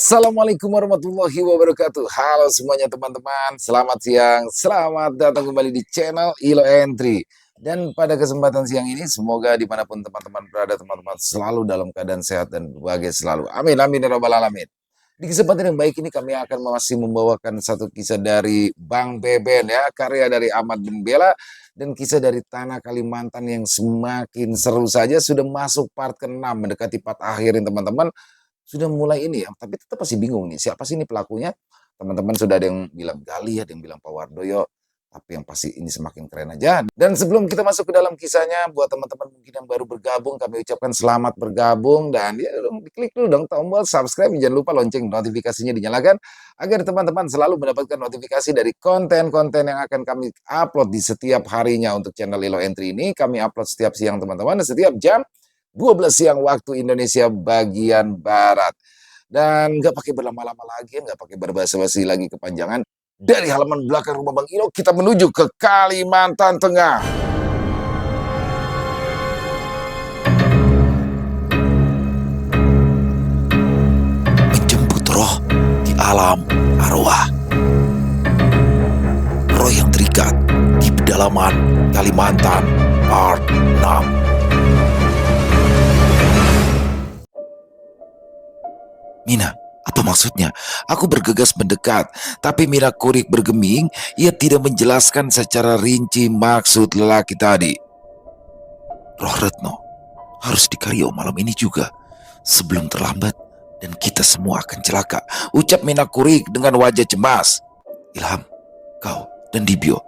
Assalamualaikum warahmatullahi wabarakatuh. Halo semuanya teman-teman, selamat siang, selamat datang kembali di channel Ilo Entry. Dan pada kesempatan siang ini, semoga dimanapun teman-teman berada, teman-teman selalu dalam keadaan sehat dan bahagia selalu. Amin, amin, ya rabbal alamin. Di kesempatan yang baik ini kami akan masih membawakan satu kisah dari Bang Beben ya, karya dari Ahmad bin Bella, dan kisah dari Tanah Kalimantan yang semakin seru saja, sudah masuk part ke-6, mendekati part akhir ini teman-teman. Sudah mulai ini ya, tapi tetap masih bingung nih, siapa sih ini pelakunya? Teman-teman sudah ada yang bilang Gali, ada yang bilang Pak Wardoyo, tapi yang pasti ini semakin keren aja. Dan sebelum kita masuk ke dalam kisahnya, buat teman-teman mungkin yang baru bergabung, kami ucapkan selamat bergabung, dan ya dong, diklik dulu dong tombol subscribe, jangan lupa lonceng notifikasinya dinyalakan, agar teman-teman selalu mendapatkan notifikasi dari konten-konten yang akan kami upload di setiap harinya untuk channel Ilo Entry ini. Kami upload setiap siang teman-teman, setiap jam 12 siang waktu Indonesia bagian Barat. Dan nggak pakai berlama-lama lagi, nggak pakai berbahasa-basi lagi kepanjangan. Dari halaman belakang rumah Bang Ilo, kita menuju ke Kalimantan Tengah. Menjemput roh di alam arwah. Roh yang terikat di pedalaman Kalimantan Part 6. Mina, apa maksudnya? Aku bergegas mendekat, tapi Mira Kurik bergeming. Ia tidak menjelaskan secara rinci maksud lelaki tadi. Roh Retno harus dikario malam ini juga, sebelum terlambat dan kita semua akan celaka, ucap Mina Kurik dengan wajah cemas. Ilham, kau dan Dibio,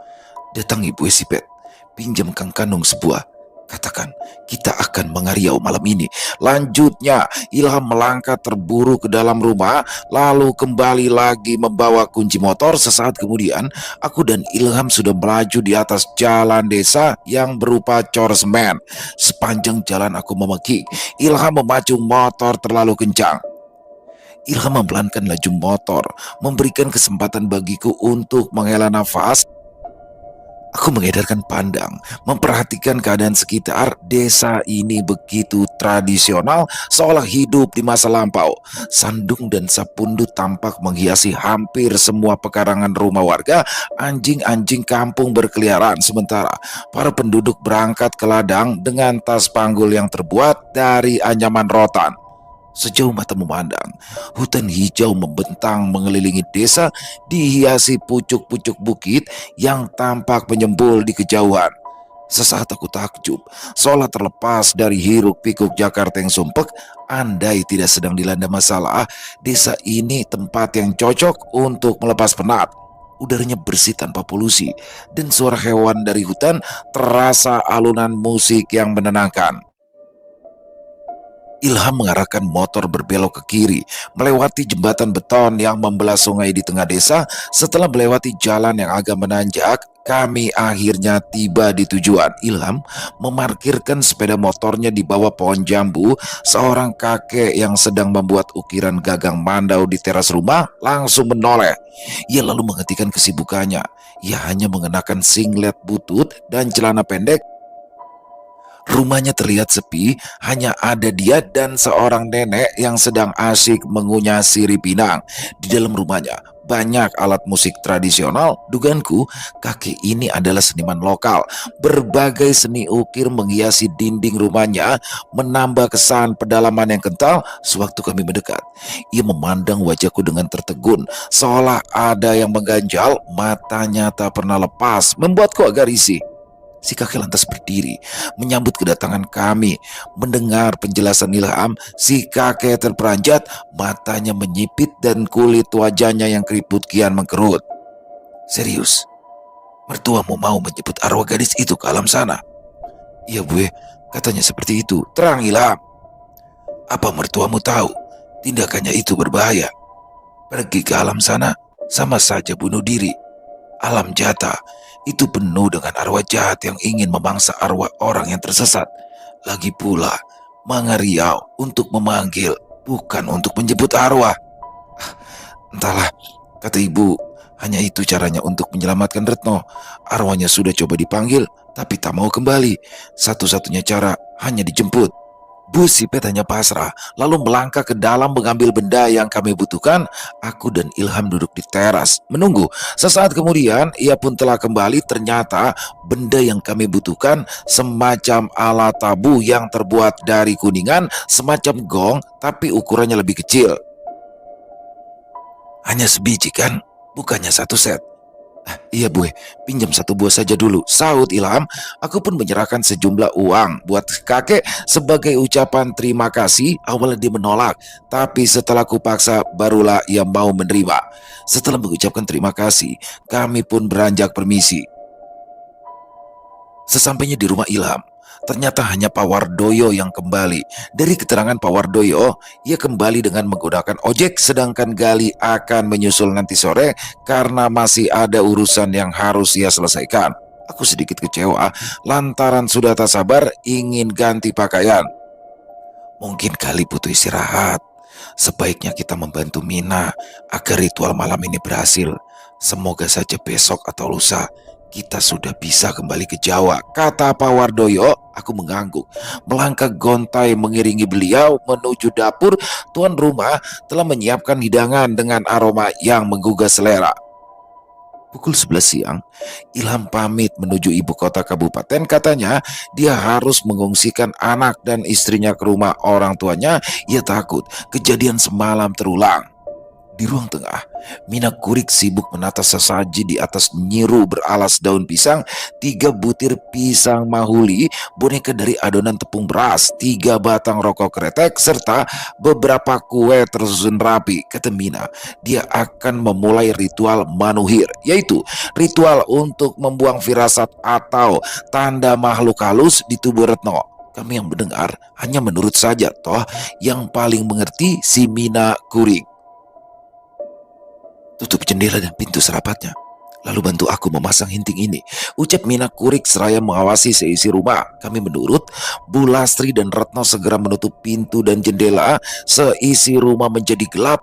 datangi Bu Esipet, pinjam Kang Kanung sebuah. Katakan, kita akan mengariau malam ini. Lanjutnya, Ilham melangkah terburu ke dalam rumah, lalu kembali lagi membawa kunci motor. Sesaat kemudian, aku dan Ilham sudah melaju di atas jalan desa yang berupa cor semen. Sepanjang jalan aku memeki, Ilham memacu motor terlalu kencang. Ilham mempelankan laju motor, memberikan kesempatan bagiku untuk menghela nafas. Aku mengedarkan pandang, memperhatikan keadaan sekitar. Desa ini begitu tradisional, seolah hidup di masa lampau. Sandung dan sapundu tampak menghiasi hampir semua pekarangan rumah warga. Anjing-anjing kampung berkeliaran, sementara para penduduk berangkat ke ladang dengan tas panggul yang terbuat dari anyaman rotan. Sejauh mata memandang, hutan hijau membentang mengelilingi desa, dihiasi pucuk-pucuk bukit yang tampak menyembul di kejauhan. Sesaat aku takjub, seolah terlepas dari hiruk-pikuk Jakarta yang sumpek. Andai tidak sedang dilanda masalah, desa ini tempat yang cocok untuk melepas penat. Udaranya bersih tanpa polusi, dan suara hewan dari hutan terasa alunan musik yang menenangkan. Ilham mengarahkan motor berbelok ke kiri, melewati jembatan beton yang membelah sungai di tengah desa. Setelah melewati jalan yang agak menanjak, kami akhirnya tiba di tujuan. Ilham memarkirkan sepeda motornya di bawah pohon jambu. Seorang kakek yang sedang membuat ukiran gagang mandau di teras rumah langsung menoleh. Ia lalu menghentikan kesibukannya. Ia hanya mengenakan singlet butut dan celana pendek. Rumahnya terlihat sepi, hanya ada dia dan seorang nenek yang sedang asyik mengunyah sirih pinang. Di dalam rumahnya banyak alat musik tradisional. Dugaanku, kakek ini adalah seniman lokal. Berbagai seni ukir menghiasi dinding rumahnya, menambah kesan pedalaman yang kental. Sewaktu kami mendekat, ia memandang wajahku dengan tertegun, seolah ada yang mengganjal. Matanya tak pernah lepas, membuatku agak risih. Si kakek lantas berdiri, menyambut kedatangan kami. Mendengar penjelasan Ilham, si kakek terperanjat, matanya menyipit dan kulit wajahnya yang keriput kian mengkerut. Serius? Mertuamu mau menjemput arwah gadis itu ke alam sana? Iya Bu, katanya seperti itu. Terang Ilham. Apa mertuamu tahu tindakannya itu berbahaya? Pergi ke alam sana sama saja bunuh diri. Alam jata itu penuh dengan arwah jahat yang ingin memangsa arwah orang yang tersesat. Lagi pula, mengeriau untuk memanggil, bukan untuk menjemput arwah. Entahlah, kata ibu, hanya itu caranya untuk menyelamatkan Retno. Arwahnya sudah coba dipanggil, tapi tak mau kembali. Satu-satunya cara hanya dijemput. Bu Sipet hanya pasrah, lalu melangkah ke dalam mengambil benda yang kami butuhkan. Aku dan Ilham duduk di teras, menunggu. Sesaat kemudian, ia pun telah kembali. Ternyata benda yang kami butuhkan semacam alat tabu yang terbuat dari kuningan, semacam gong, tapi ukurannya lebih kecil. Hanya sebiji kan? Bukannya satu set. Iya Bu, pinjam satu buah saja dulu, sahut Ilham. Aku pun menyerahkan sejumlah uang buat kakek sebagai ucapan terima kasih. Awalnya dia menolak, tapi setelah kupaksa barulah ia mau menerima. Setelah mengucapkan terima kasih, kami pun beranjak permisi. Sesampainya di rumah Ilham, ternyata hanya Pak Wardoyo yang kembali. Dari keterangan Pak Wardoyo, ia kembali dengan menggunakan ojek, sedangkan Gali akan menyusul nanti sore karena masih ada urusan yang harus ia selesaikan. Aku sedikit kecewa lantaran sudah tak sabar ingin ganti pakaian. Mungkin Gali butuh istirahat. Sebaiknya kita membantu Mina agar ritual malam ini berhasil. Semoga saja besok atau lusa kita sudah bisa kembali ke Jawa, kata Pak Wardoyo. Aku mengangguk, melangkah gontai mengiringi beliau menuju dapur. Tuan rumah telah menyiapkan hidangan dengan aroma yang menggugah selera. Pukul 11 siang, Ilham pamit menuju ibu kota kabupaten. Katanya dia harus mengungsikan anak dan istrinya ke rumah orang tuanya. Ia takut kejadian semalam terulang. Di ruang tengah, Mina Kurik sibuk menata sesaji di atas nyiru beralas daun pisang, 3 butir pisang mahuli, boneka dari adonan tepung beras, 3 batang rokok kretek, serta beberapa kue tersusun rapi. Kata Mina, dia akan memulai ritual manuhir, yaitu ritual untuk membuang firasat atau tanda makhluk halus di tubuh Retno. Kami yang mendengar hanya menurut saja, toh yang paling mengerti si Mina Kurik. Tutup jendela dan pintu serapatnya, lalu bantu aku memasang hinting ini, ucap Mina Kurik seraya mengawasi seisi rumah. Kami menurut. Bu Lastri dan Retno segera menutup pintu dan jendela. Seisi rumah menjadi gelap.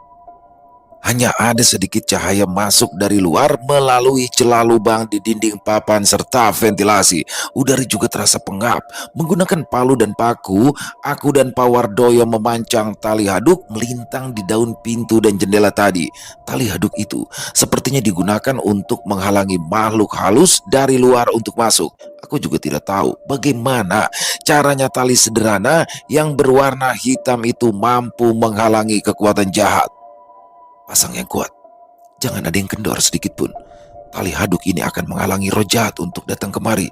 Hanya ada sedikit cahaya masuk dari luar melalui celah lubang di dinding papan serta ventilasi. Udara juga terasa pengap. Menggunakan palu dan paku, aku dan Pak Wardoyo memancang tali haduk melintang di daun pintu dan jendela tadi. Tali haduk itu sepertinya digunakan untuk menghalangi makhluk halus dari luar untuk masuk. Aku juga tidak tahu bagaimana caranya tali sederhana yang berwarna hitam itu mampu menghalangi kekuatan jahat. Pasang yang kuat, jangan ada yang kendor sedikit pun. Tali haduk ini akan menghalangi roh jahat untuk datang kemari.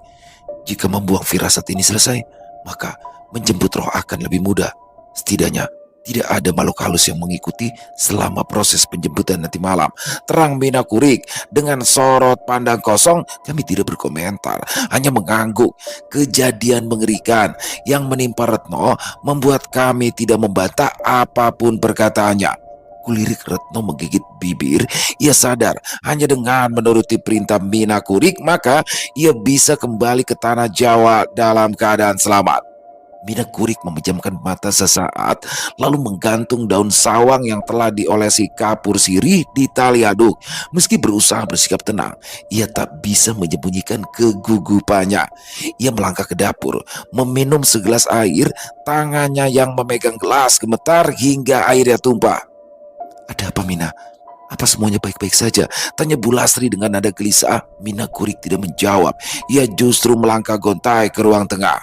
Jika membuang firasat ini selesai, maka menjemput roh akan lebih mudah. Setidaknya tidak ada makhluk halus yang mengikuti selama proses penjemputan nanti malam. Terang Mina Kurik dengan sorot pandang kosong. Kami tidak berkomentar, hanya mengangguk. Kejadian mengerikan yang menimpa Retno membuat kami tidak membantah apapun perkataannya. Kulirik Retno menggigit bibir. Ia sadar hanya dengan menuruti perintah Mina Kurik maka ia bisa kembali ke tanah Jawa dalam keadaan selamat. Mina Kurik memejamkan mata sesaat, lalu menggantung daun sawang yang telah diolesi kapur sirih di tali haduk. Meski berusaha bersikap tenang, ia tak bisa menyembunyikan kegugupannya. Ia melangkah ke dapur, meminum segelas air. Tangannya yang memegang gelas gemetar hingga airnya tumpah. Ada apa Mina? Apa semuanya baik-baik saja? Tanya Bu Lastri dengan nada gelisah. Mina Kurik tidak menjawab. Ia justru melangkah gontai ke ruang tengah.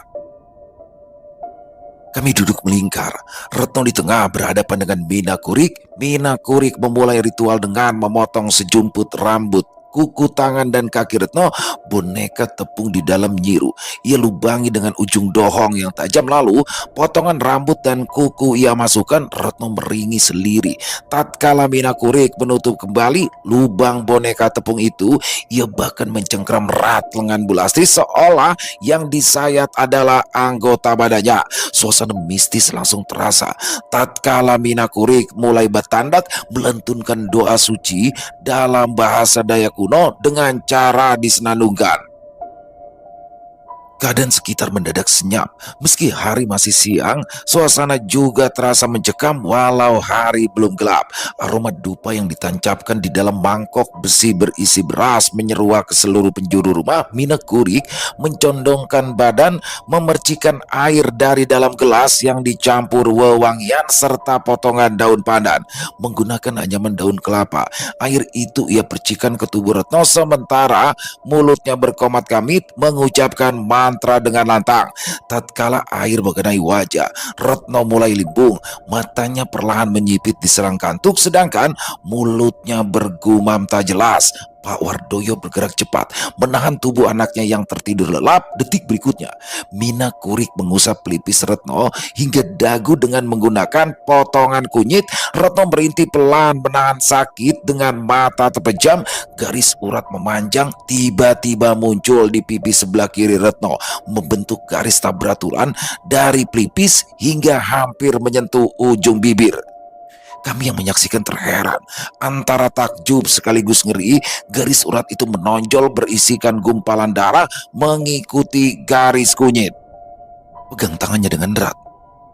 Kami duduk melingkar. Retno di tengah berhadapan dengan Mina Kurik. Mina Kurik memulai ritual dengan memotong sejumput rambut, kuku tangan dan kaki Retno. Boneka tepung di dalam nyiru ia lubangi dengan ujung dohong yang tajam. Lalu potongan rambut dan kuku ia masukkan. Retno meringis seliri. Tatkala Mina Kurik menutup kembali lubang boneka tepung itu, ia bahkan mencengkram erat lengan Bu Lastri seolah yang disayat adalah anggota badannya. Suasana mistis langsung terasa tatkala Mina Kurik mulai bertandak melantunkan doa suci dalam bahasa Dayak kuno dengan cara disenandungkan. Keadaan sekitar mendadak senyap. Meski hari masih siang, suasana juga terasa mencekam walau hari belum gelap. Aroma dupa yang ditancapkan di dalam mangkok besi berisi beras menyeruak ke seluruh penjuru rumah. Mina Kurik mencondongkan badan, memercikan air dari dalam gelas yang dicampur wewangian serta potongan daun pandan. Menggunakan anyaman daun kelapa, air itu ia percikan ke tubuh Retno sementara mulutnya berkomat kamit mengucapkan mantra dengan lantang. Tatkala air mengenai wajah, Retno mulai limbung, matanya perlahan menyipit diserang kantuk sedangkan mulutnya bergumam tak jelas. Pak Wardoyo bergerak cepat, menahan tubuh anaknya yang tertidur lelap. Detik berikutnya, Mina Kurik mengusap pelipis Retno hingga dagu dengan menggunakan potongan kunyit. Retno merintih pelan menahan sakit dengan mata terpejam. Garis urat memanjang tiba-tiba muncul di pipi sebelah kiri Retno, membentuk garis tak beraturan dari pelipis hingga hampir menyentuh ujung bibir. Kami yang menyaksikan terheran, antara takjub sekaligus ngeri. Garis urat itu menonjol berisikan gumpalan darah mengikuti garis kunyit. Pegang tangannya dengan erat,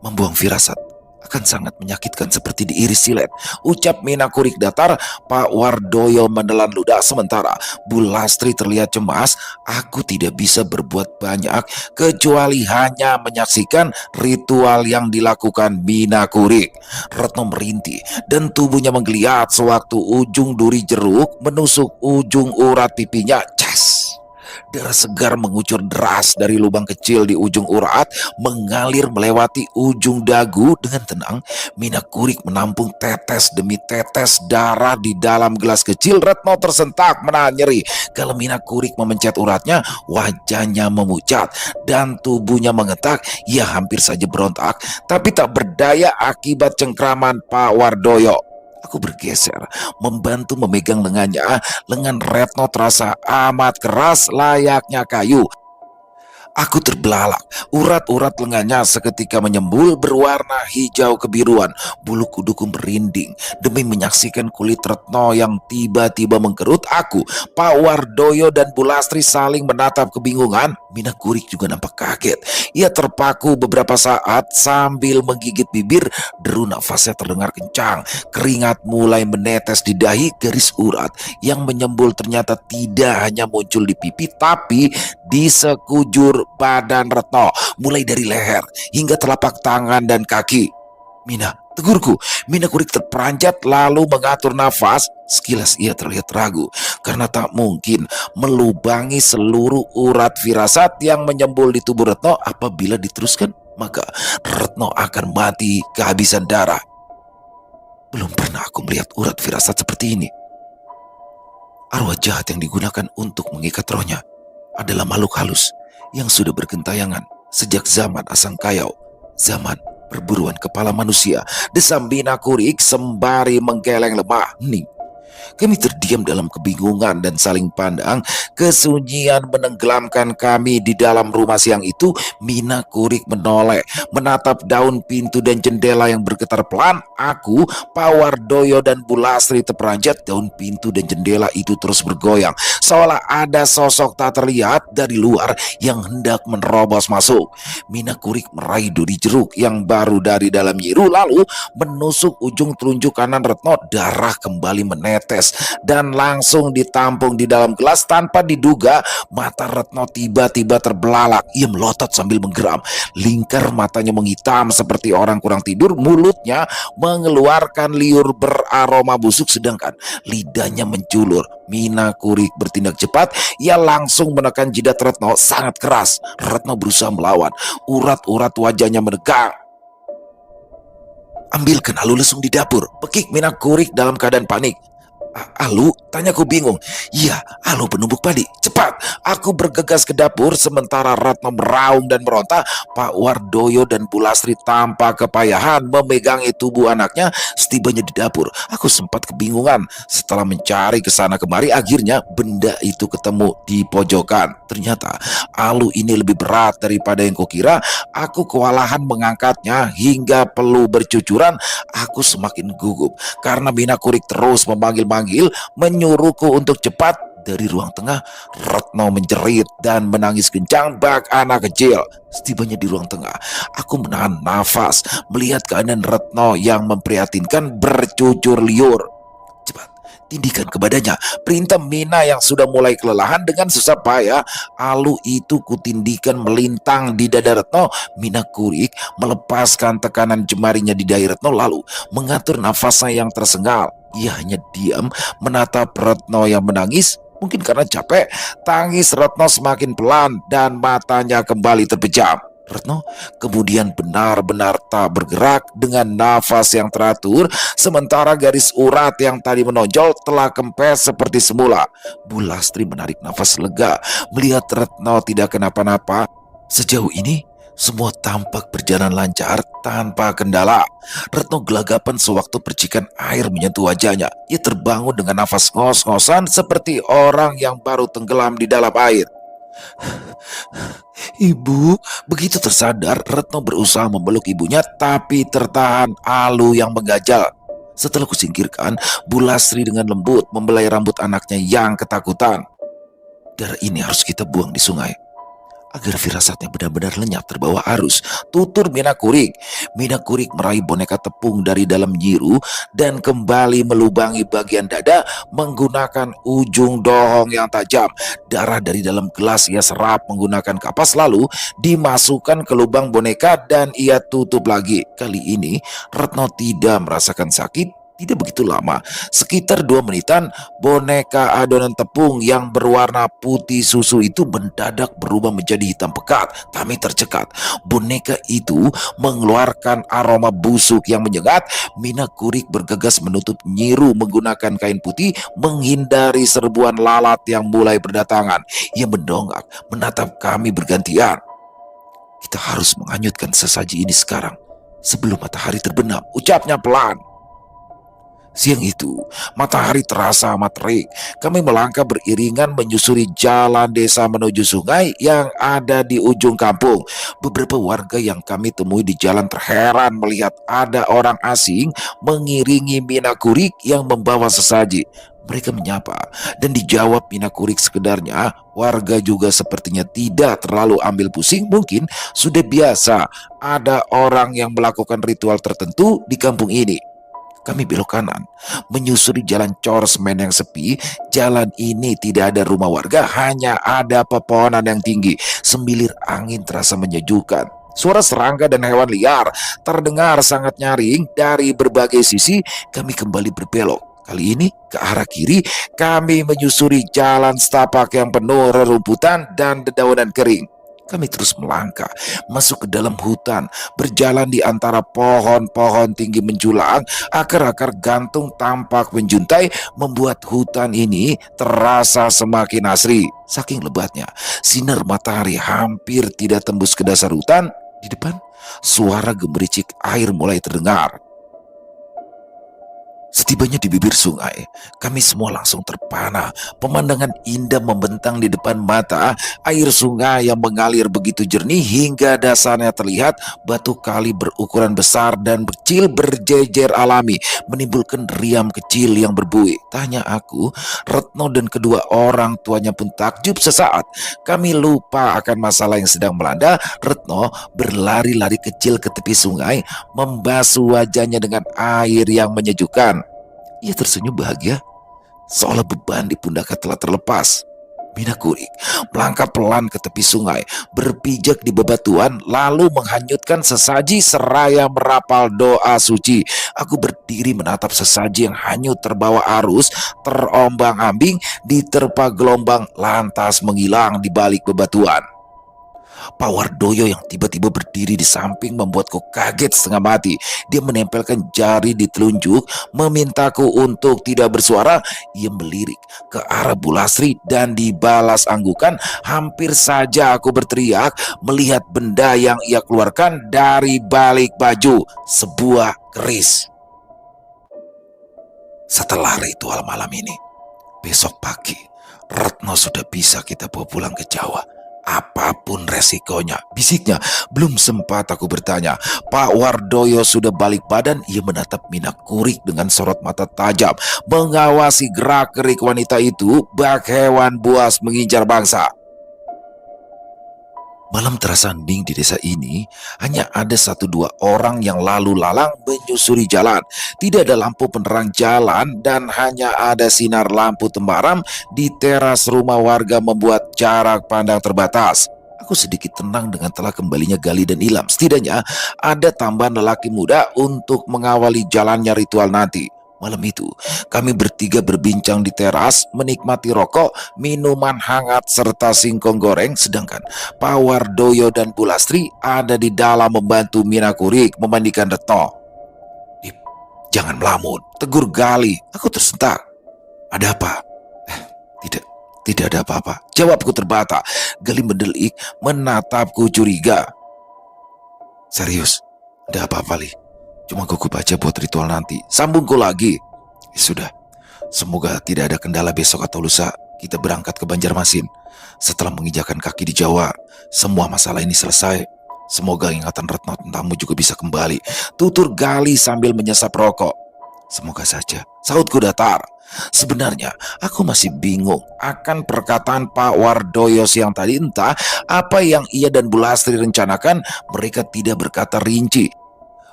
membuang firasat. Akan sangat menyakitkan seperti diiris silet, ucap Mina Kurik datar. Pak Wardoyo menelan ludah sementara Bu Lastri terlihat cemas. Aku tidak bisa berbuat banyak kecuali hanya menyaksikan ritual yang dilakukan Mina Kurik. Retno merintih dan tubuhnya menggeliat sewaktu ujung duri jeruk menusuk ujung urat pipinya. Ces! Darah segar mengucur deras dari lubang kecil di ujung urat, mengalir melewati ujung dagu. Dengan tenang, Mina Kurik menampung tetes demi tetes darah di dalam gelas kecil. Retno tersentak menahan nyeri. Kalau Mina Kurik memencet uratnya, wajahnya memucat dan tubuhnya mengetak. Ia hampir saja berontak, tapi tak berdaya akibat cengkraman Pak Wardoyo. Aku bergeser, membantu memegang lengannya. Lengan Retno terasa amat keras layaknya kayu. Aku terbelalak, urat-urat lengannya seketika menyembul berwarna hijau kebiruan. Bulu kuduku merinding demi menyaksikan kulit Retno yang tiba-tiba mengkerut. Aku, Pak Wardoyo dan Bu Lastri saling menatap kebingungan. Mina Kurik juga nampak kaget. Ia terpaku beberapa saat sambil menggigit bibir. Deru nafasnya terdengar kencang. Keringat mulai menetes di dahi. Garis urat yang menyembul ternyata tidak hanya muncul di pipi tapi di sekujur badan Retno, mulai dari leher hingga telapak tangan dan kaki. Mina, tegurku. Mina Kurik terperanjat lalu mengatur nafas. Sekilas ia terlihat ragu karena tak mungkin melubangi seluruh urat firasat yang menyembul di tubuh Retno. Apabila diteruskan, maka Retno akan mati kehabisan darah. Belum pernah aku melihat urat firasat seperti ini. Arwah jahat yang digunakan untuk mengikat rohnya adalah makhluk halus yang sudah bergentayangan sejak zaman Asangkayau, zaman perburuan kepala manusia. Desam Mina Kurik sembari menggeleng lemah hening. Kami terdiam dalam kebingungan dan saling pandang. Kesunyian menenggelamkan kami di dalam rumah siang itu. Mina Kurik menoleh, menatap daun pintu dan jendela yang bergetar pelan. Aku, Pak Wardoyo dan Bu Lastri terperanjat. Daun pintu dan jendela itu terus bergoyang, seolah ada sosok tak terlihat dari luar yang hendak menerobos masuk. Mina Kurik meraih duri jeruk yang baru dari dalam nyiru lalu menusuk ujung telunjuk kanan Retno. Darah kembali menetes dan langsung ditampung di dalam gelas. Tanpa diduga, mata Retno tiba-tiba terbelalak. Ia melotot sambil menggeram. Lingkar matanya menghitam seperti orang kurang tidur. Mulutnya mengeluarkan liur beraroma busuk sedangkan lidahnya menculur. Mina Kurik bertindak cepat. Ia langsung menekan jidat Retno sangat keras. Retno berusaha melawan. Urat-urat wajahnya menegang. Ambilkan Alu lesung di dapur, pekik Mina Kurik dalam keadaan panik. Alu? Tanyaku bingung. Iya, Alu penumbuk padi. Cepat! Aku bergegas ke dapur sementara Retno meraung dan meronta. Pak Wardoyo dan Bu Lastri tanpa kepayahan memegangi tubuh anaknya. Setibanya di dapur, aku sempat kebingungan. Setelah mencari kesana kemari, akhirnya benda itu ketemu di pojokan. Ternyata Alu ini lebih berat daripada yang kukira. Aku kewalahan mengangkatnya hingga peluh bercucuran. Aku semakin gugup karena Mina Kurik terus memanggil-manggil, menyuruhku untuk cepat Dari ruang tengah, Retno menjerit dan menangis kencang bak anak kecil. Setibanya di ruang tengah, aku menahan nafas melihat keadaan Retno yang memprihatinkan bercucur liur. Cepat, tindikan kepadanya, perintah Mina yang sudah mulai kelelahan. Dengan susah payah, alu itu kutindikan melintang di dada Retno. Mina Kurik melepaskan tekanan jemarinya di dahi Retno lalu mengatur nafasnya yang tersengal. Ia hanya diam menatap Retno yang menangis. Mungkin karena capek, tangis Retno semakin pelan dan matanya kembali terpejam. Retno kemudian benar-benar tak bergerak dengan nafas yang teratur, sementara garis urat yang tadi menonjol telah kempes seperti semula. Bu Lastri menarik nafas lega melihat Retno tidak kenapa-napa. Sejauh ini semua tampak berjalan lancar tanpa kendala. Retno gelagapan sewaktu percikan air menyentuh wajahnya. Ia terbangun dengan nafas ngos-ngosan seperti orang yang baru tenggelam di dalam air. Ibu, begitu tersadar, Retno berusaha memeluk ibunya tapi tertahan alu yang menggajal. Setelah kusingkirkan, Bu Lastri dengan lembut membelai rambut anaknya yang ketakutan. Darah ini harus kita buang di sungai agar firasatnya benar-benar lenyap terbawa arus, tutur Mina Kurik. Mina Kurik meraih boneka tepung dari dalam nyiru dan kembali melubangi bagian dada menggunakan ujung dohong yang tajam. Darah dari dalam gelas ia serap menggunakan kapas lalu dimasukkan ke lubang boneka dan ia tutup lagi. Kali ini Retno tidak merasakan sakit. Tidak begitu lama, sekitar 2 menitan, boneka adonan tepung yang berwarna putih susu itu mendadak berubah menjadi hitam pekat. Kami tercekat. Boneka itu mengeluarkan aroma busuk yang menyengat. Mina Kurik bergegas menutup nyiru menggunakan kain putih menghindari serbuan lalat yang mulai berdatangan. Ia mendongak menatap kami bergantian. Kita harus menghanyutkan sesaji ini sekarang sebelum matahari terbenam, ucapnya pelan. Siang itu, matahari terasa amat terik. Kami melangkah beriringan menyusuri jalan desa menuju sungai yang ada di ujung kampung. Beberapa warga yang kami temui di jalan terheran melihat ada orang asing mengiringi Mina Kurik yang membawa sesaji. Mereka menyapa dan dijawab Mina Kurik sekedarnya. Warga juga sepertinya tidak terlalu ambil pusing, mungkin sudah biasa ada orang yang melakukan ritual tertentu di kampung ini. Kami belok kanan, menyusuri jalan cor semen yang sepi. Jalan ini tidak ada rumah warga, hanya ada pepohonan yang tinggi. Semilir angin terasa menyejukkan. Suara serangga dan hewan liar terdengar sangat nyaring dari berbagai sisi. Kami kembali berbelok. Kali ini ke arah kiri, kami menyusuri jalan setapak yang penuh rerumputan dan dedaunan kering. Kami terus melangkah, masuk ke dalam hutan, berjalan di antara pohon-pohon tinggi menjulang. Akar-akar gantung tampak menjuntai, membuat hutan ini terasa semakin asri. Saking lebatnya, sinar matahari hampir tidak tembus ke dasar hutan. Di depan, suara gemericik air mulai terdengar. Setibanya di bibir sungai, kami semua langsung terpana. Pemandangan indah membentang di depan mata. Air sungai yang mengalir begitu jernih hingga dasarnya terlihat. Batu kali berukuran besar dan kecil berjejer alami, menimbulkan riam kecil yang berbuih. Tanya aku, Retno dan kedua orang tuanya pun takjub sesaat. Kami lupa akan masalah yang sedang melanda. Retno berlari-lari kecil ke tepi sungai, membasuh wajahnya dengan air yang menyejukkan. Ia tersenyum bahagia, seolah beban di pundaknya telah terlepas. Mina Kurik melangkah pelan ke tepi sungai, berpijak di bebatuan, lalu menghanyutkan sesaji seraya merapal doa suci. Aku berdiri menatap sesaji yang hanyut terbawa arus, terombang-ambing, diterpa gelombang, lantas menghilang di balik bebatuan. Pak Wardoyo yang tiba-tiba berdiri di samping membuatku kaget setengah mati. Dia menempelkan jari di telunjuk, memintaku untuk tidak bersuara. Ia melirik ke arah Bu Lastri dan dibalas anggukan. Hampir saja aku berteriak melihat benda yang ia keluarkan dari balik baju, sebuah keris. Setelah ritual malam ini, besok pagi Retno sudah bisa kita bawa pulang ke Jawa. Apapun resikonya, bisiknya. Belum sempat aku bertanya, Pak Wardoyo sudah balik badan. Ia menatap Mina Kurik dengan sorot mata tajam, mengawasi gerak-gerik wanita itu bak hewan buas mengincar bangsa. Malam terasa hening di desa ini. Hanya ada satu dua orang yang lalu lalang menyusuri jalan. Tidak ada lampu penerang jalan dan hanya ada sinar lampu temaram di teras rumah warga membuat jarak pandang terbatas. Aku sedikit tenang dengan telah kembalinya Gali dan Ilham. Setidaknya ada tambahan lelaki muda untuk mengawali jalannya ritual nanti. Malam itu, kami bertiga berbincang di teras, menikmati rokok, minuman hangat, serta singkong goreng, sedangkan Pak Wardoyo dan Bu Lastri ada di dalam membantu Mina Kurik memandikan Retno. "Dip, jangan melamun," tegur Gali. Aku tersentak. "Ada apa?" Tidak, tidak ada apa-apa," jawabku terbata. Gali mendelik, menatapku curiga. "Serius, ada apa-apa, Li? Cuma gugup aja buat ritual nanti," sambungku lagi. Sudah, semoga tidak ada kendala besok atau lusa kita berangkat ke Banjarmasin. Setelah menginjakan kaki di Jawa, semua masalah ini selesai. Semoga ingatan Retno tentangmu juga bisa kembali, tutur Gali sambil menyesap rokok. "Semoga saja," sautku datar. Sebenarnya aku masih bingung akan perkataan Pak Wardoyo siang tadi. Entah apa yang ia dan Bu Lastri rencanakan, mereka tidak berkata rinci.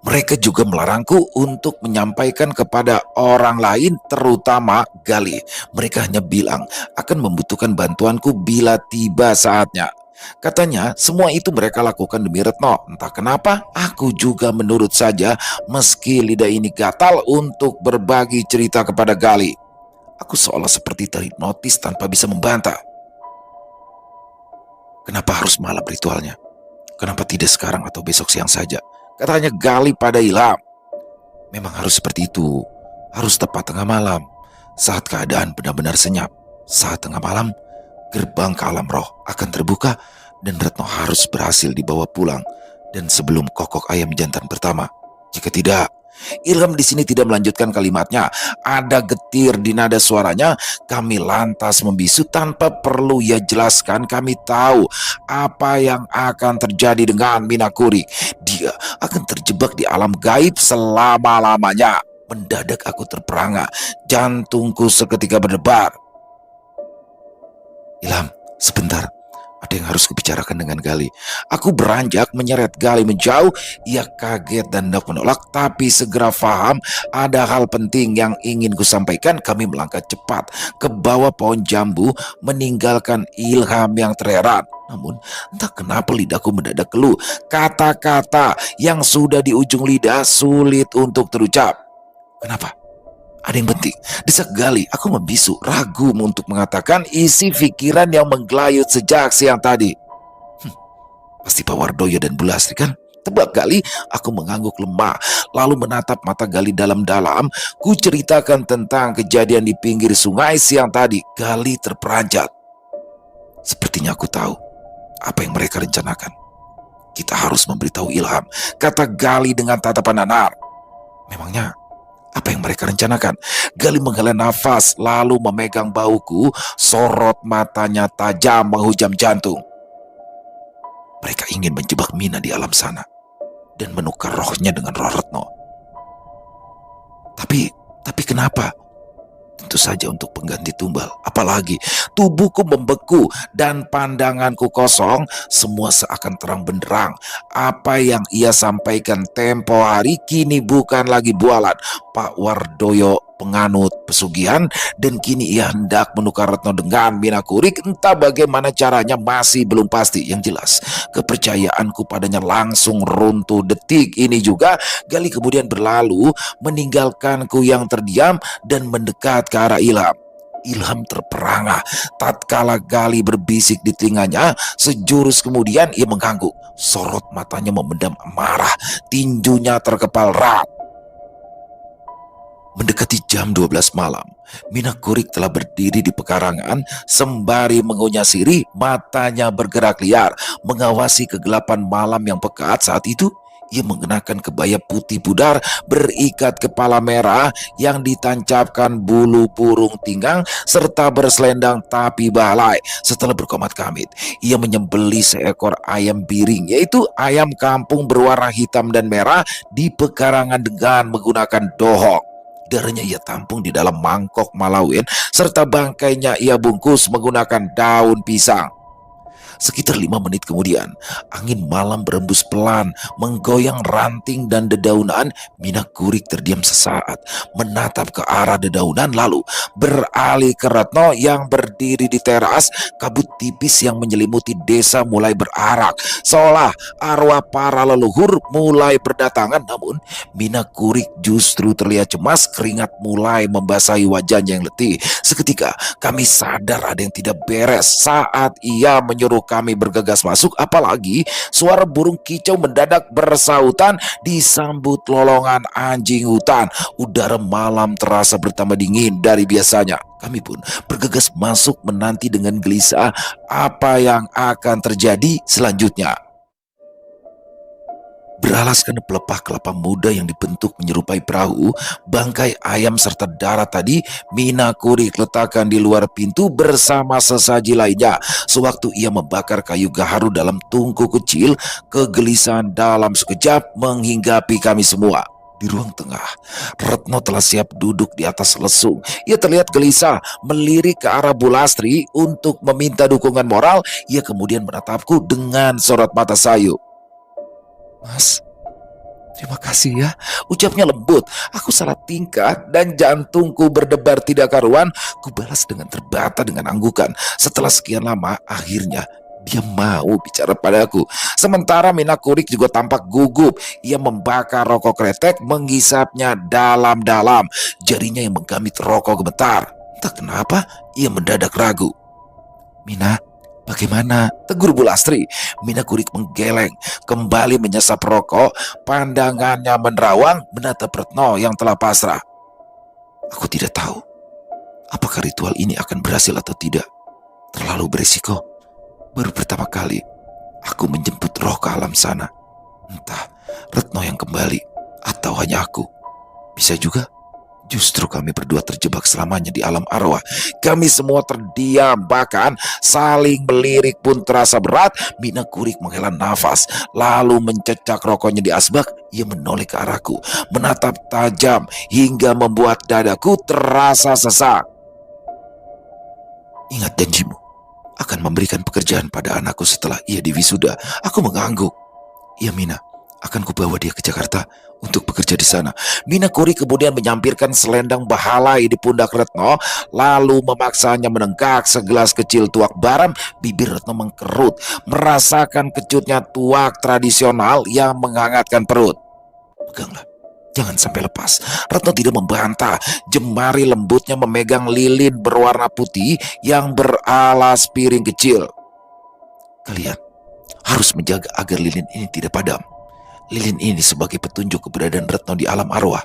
Mereka juga melarangku untuk menyampaikan kepada orang lain, terutama Gali. Mereka hanya bilang akan membutuhkan bantuanku bila tiba saatnya. Katanya semua itu mereka lakukan demi Retno. Entah kenapa aku juga menurut saja, meski lidah ini gatal untuk berbagi cerita kepada Gali. Aku seolah seperti terhipnotis tanpa bisa membantah. "Kenapa harus malam ritualnya? Kenapa tidak sekarang atau besok siang saja?" Katanya Gali pada Ilham. "Memang harus seperti itu. Harus tepat tengah malam, saat keadaan benar-benar senyap. Saat tengah malam, gerbang ke alam roh akan terbuka dan Retno harus berhasil dibawa pulang dan sebelum kokok ayam jantan pertama. Jika tidak..." Ilham di sini tidak melanjutkan kalimatnya. Ada getir di nada suaranya. Kami lantas membisu tanpa perlu ia jelaskan. Kami tahu apa yang akan terjadi dengan Mina Kurik. Dia akan terjebak di alam gaib selama-lamanya. Mendadak aku terperangah. Jantungku seketika berdebar. "Ilham, sebentar. Ada yang harus kubicarakan dengan Gali." Aku beranjak menyeret Gali menjauh. Ia kaget dan hendak menolak, tapi segera paham ada hal penting yang ingin kusampaikan. Kami melangkah cepat ke bawah pohon jambu, meninggalkan Ilham yang terheran. Namun entah kenapa lidahku mendadak keluh. Kata-kata yang sudah di ujung lidah sulit untuk terucap. "Kenapa? Ada yang penting?" desak Gali. Aku membisu, ragu untuk mengatakan isi pikiran yang menggelayut sejak siang tadi. Pasti Pak Wardoyo dan Bu Lastri kan? Tebak Gali. Aku mengangguk lemah, lalu menatap mata Gali dalam-dalam. Ku ceritakan tentang kejadian di pinggir sungai siang tadi. Gali terperanjat. "Sepertinya aku tahu apa yang mereka rencanakan. Kita harus memberitahu Ilham," kata Gali dengan tatapan nanar. "Memangnya apa yang mereka rencanakan?" Gali menghela nafas, lalu memegang bahuku, sorot matanya tajam menghujam jantung. "Mereka ingin menjebak Mina di alam sana dan menukar rohnya dengan roh Retno. Tapi kenapa? Tentu saja untuk pengganti tumbal. Apalagi tubuhku membeku dan pandanganku kosong. Semua seakan terang benderang. Apa yang ia sampaikan tempo hari kini bukan lagi bualan. Pak Wardoyo penganut pesugihan dan kini ia hendak menukar Retno dengan Mina Kurik. Entah bagaimana caranya masih belum pasti. Yang jelas kepercayaanku padanya langsung runtuh. Detik ini juga Gali kemudian berlalu, meninggalkanku yang terdiam dan mendekat ke arah Ilham. Ilham terperangah tatkala Gali berbisik di telinganya. Sejurus kemudian ia mengangguk. Sorot matanya memendam amarah. Tinjunya terkepal erat. Mendekati jam 12 malam, Mina Kurik telah berdiri di pekarangan sembari mengunyah sirih. Matanya bergerak liar, mengawasi kegelapan malam yang pekat. Saat itu Ia mengenakan kebaya putih pudar berikat kepala merah yang ditancapkan bulu burung tinggang serta berselendang tapi balai. Setelah berkomat kamit, ia menyembelih seekor ayam biring, yaitu ayam kampung berwarna hitam dan merah di pekarangan dengan menggunakan dohok. Darahnya ia tampung di dalam mangkok malawin serta bangkainya ia bungkus menggunakan daun pisang. Sekitar 5 menit kemudian, angin malam berembus pelan, menggoyang ranting dan dedaunan. Mina Kurik terdiam sesaat, menatap ke arah dedaunan lalu beralih ke Retno yang berdiri di teras. Kabut tipis yang menyelimuti desa mulai berarak, seolah arwah para leluhur mulai berdatangan. Namun Mina Kurik justru terlihat cemas, keringat mulai membasahi wajahnya yang letih. Seketika kami sadar ada yang tidak beres saat ia menyuruh kami bergegas masuk, apalagi suara burung kicau mendadak bersautan disambut lolongan anjing hutan. Udara malam terasa bertambah dingin dari biasanya. Kami pun bergegas masuk menanti dengan gelisah apa yang akan terjadi selanjutnya. Beralaskan pelepah kelapa muda yang dibentuk menyerupai perahu, bangkai ayam serta darah tadi Mina Kurik letakkan di luar pintu bersama sesaji lainnya. Sewaktu ia membakar kayu gaharu dalam tungku kecil, kegelisahan dalam sekejap menghinggapi kami semua. Di ruang tengah, Retno telah siap duduk di atas lesung. Ia terlihat gelisah, melirik ke arah Bu Lastri untuk meminta dukungan moral. Ia kemudian menatapku dengan sorot mata sayu. "Mas, terima kasih ya," ucapnya lembut. Aku salah tingkah dan jantungku berdebar tidak karuan. Kubalas dengan terbata dengan anggukan. Setelah sekian lama, akhirnya dia mau bicara padaku. Sementara Mina Kurik juga tampak gugup. Ia membakar rokok kretek, menghisapnya dalam-dalam. Jarinya yang menggamit rokok gemetar. Entah kenapa, ia mendadak ragu. "Mina, bagaimana?" tegur Bu Lastri. Mina Kurik menggeleng, kembali menyesap rokok, pandangannya menerawang menatap Retno yang telah pasrah. "Aku tidak tahu apakah ritual ini akan berhasil atau tidak. Terlalu berisiko. Baru pertama kali aku menjemput roh ke alam sana. Entah Retno yang kembali atau hanya aku. Bisa juga justru kami berdua terjebak selamanya di alam arwah." Kami semua terdiam, bahkan saling melirik pun terasa berat. Mina Kurik menghela nafas, lalu mencecak rokoknya di asbak. Ia menoleh ke arahku, menatap tajam hingga membuat dadaku terasa sesak. "Ingat janjimu akan memberikan pekerjaan pada anakku setelah ia diwisuda." Aku mengangguk. "Iya Mina, akan kubawa dia ke Jakarta untuk bekerja di sana." Mina Kurik kemudian menyampirkan selendang bahalai di pundak Retno, lalu memaksanya menenggak segelas kecil tuak baram. Bibir Retno mengkerut, merasakan kecutnya tuak tradisional yang menghangatkan perut. "Peganglah, jangan sampai lepas." Retno tidak membantah. Jemari lembutnya memegang lilin berwarna putih yang beralas piring kecil. "Kalian harus menjaga agar lilin ini tidak padam. Lilin ini sebagai petunjuk keberadaan Retno di alam arwah,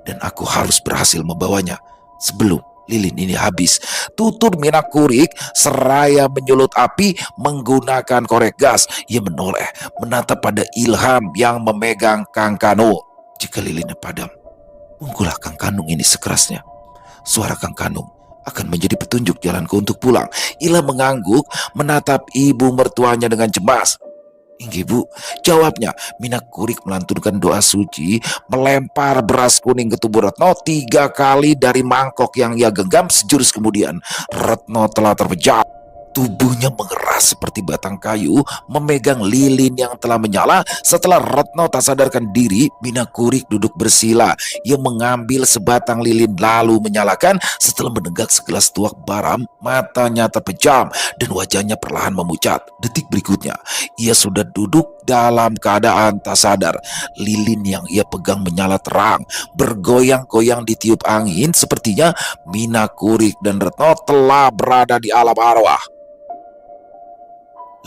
dan aku harus berhasil membawanya sebelum lilin ini habis," tutur Mina Kurik seraya menyulut api menggunakan korek gas. Ia menoleh, menatap pada Ilham yang memegang Kangkanu. "Jika lilinnya padam, pungkullah Kangkanung ini sekerasnya. Suara Kangkanung akan menjadi petunjuk jalanku untuk pulang." Ilham mengangguk, menatap ibu mertuanya dengan cemas. "Inggih Bu," jawabnya. Mina Kurik melantunkan doa suci, melempar beras kuning ke tubuh Retno 3 kali dari mangkok yang ia genggam. Sejurus kemudian, Retno telah terpejam. Tubuhnya mengeras seperti batang kayu, memegang lilin yang telah menyala. Setelah Retno tak sadarkan diri, Mina Kurik duduk bersila. Ia mengambil sebatang lilin lalu menyalakan. Setelah menenggak segelas tuak baram, matanya terpejam dan wajahnya perlahan memucat. Detik berikutnya, ia sudah duduk dalam keadaan tak sadar. Lilin yang ia pegang menyala terang, bergoyang-goyang ditiup angin. Sepertinya Mina Kurik dan Retno telah berada di alam arwah.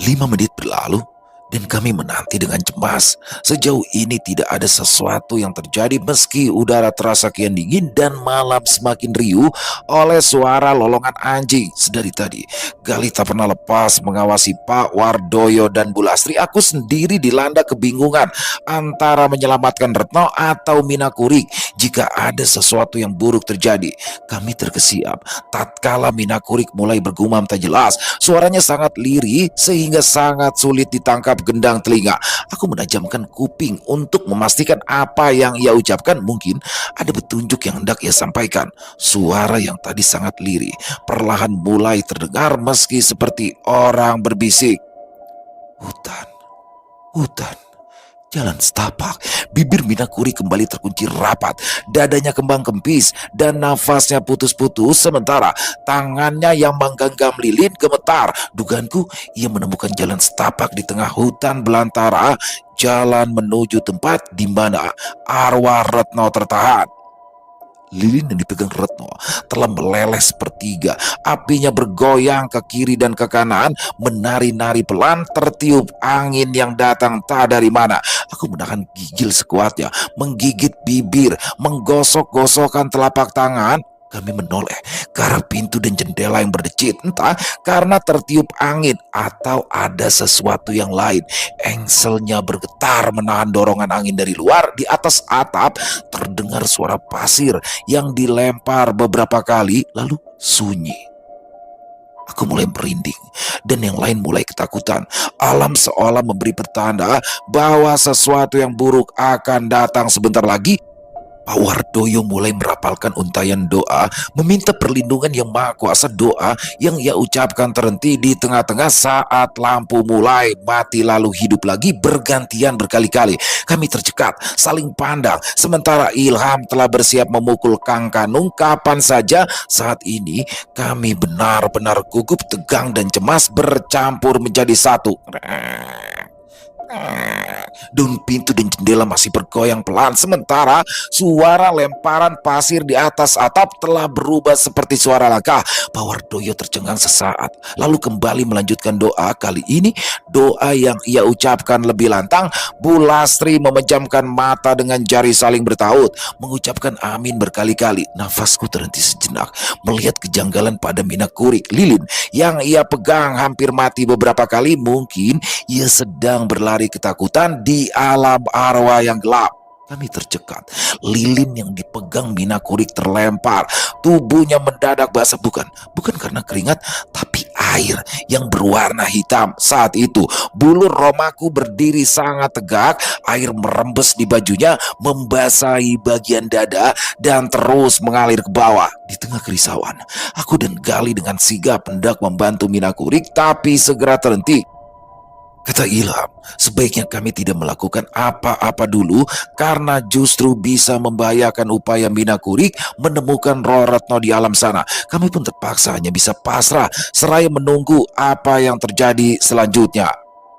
5 menit berlalu Dan kami menanti dengan cemas. Sejauh ini tidak ada sesuatu yang terjadi meski udara terasa kian dingin dan malam semakin riuh oleh suara lolongan anjing. Sedari tadi, Gali tak pernah lepas mengawasi Pak Wardoyo dan Bu Lastri. Aku sendiri dilanda kebingungan antara menyelamatkan Retno atau Minakurik jika ada sesuatu yang buruk terjadi. Kami terkesiap tatkala Minakurik mulai bergumam tak jelas. Suaranya sangat lirih sehingga sangat sulit ditangkap gendang telinga. Aku menajamkan kuping untuk memastikan apa yang ia ucapkan. Mungkin ada petunjuk yang hendak ia sampaikan. Suara yang tadi sangat lirih perlahan mulai terdengar meski seperti orang berbisik. Hutan, hutan, jalan setapak. Bibir Minakuri kembali terkunci rapat, dadanya kembang kempis dan nafasnya putus-putus sementara tangannya yang menggenggam lilin gemetar. Dugaanku ia menemukan jalan setapak di tengah hutan belantara, jalan menuju tempat di mana arwah Retno tertahan. Lilin yang dipegang Retno telah meleleh sepertiga. Apinya bergoyang ke kiri dan ke kanan, menari-nari pelan, tertiup angin yang datang tak dari mana. Aku menahan gigil sekuatnya, menggigit bibir, menggosok-gosokkan telapak tangan. Kami menoleh ke arah pintu dan jendela yang berdecit, entah karena tertiup angin atau ada sesuatu yang lain. Engselnya bergetar menahan dorongan angin dari luar. Di atas atap terdengar suara pasir yang dilempar beberapa kali lalu sunyi. Aku mulai merinding dan yang lain mulai ketakutan. Alam seolah memberi pertanda bahwa sesuatu yang buruk akan datang sebentar lagi. Pak Wardoyo mulai merapalkan untayan doa, meminta perlindungan yang maha kuasa. Doa yang ia ucapkan terhenti di tengah-tengah saat lampu mulai mati lalu hidup lagi bergantian berkali-kali. Kami tercekat, saling pandang, sementara Ilham telah bersiap memukul Kang Kanung kapan saja. Saat ini kami benar-benar gugup, tegang dan cemas bercampur menjadi satu. Daun pintu dan jendela masih bergoyang pelan, sementara suara lemparan pasir di atas atap telah berubah seperti suara langkah. Pak Wardoyo tercengang sesaat, lalu kembali melanjutkan doa. Kali ini doa yang ia ucapkan lebih lantang. Bu Lastri memejamkan mata dengan jari saling bertaut, mengucapkan amin berkali-kali. Nafasku terhenti sejenak melihat kejanggalan pada Minakurik. Lilin yang ia pegang hampir mati beberapa kali. Mungkin ia sedang berlari ketakutan di alam arwah yang gelap. Kami tercekat. Lilin yang dipegang Minakurik terlempar. Tubuhnya mendadak basah, bukan karena keringat, tapi air yang berwarna hitam. Saat itu bulu romaku berdiri sangat tegak. Air merembes di bajunya, membasahi bagian dada dan terus mengalir ke bawah. Di tengah kerisauan, aku dan Gali dengan sigap hendak membantu Minakurik, tapi segera terhenti. Kata Ilham, sebaiknya kami tidak melakukan apa-apa dulu karena justru bisa membahayakan upaya Minakurik menemukan roh Retno di alam sana. Kami pun terpaksa hanya bisa pasrah seraya menunggu apa yang terjadi selanjutnya.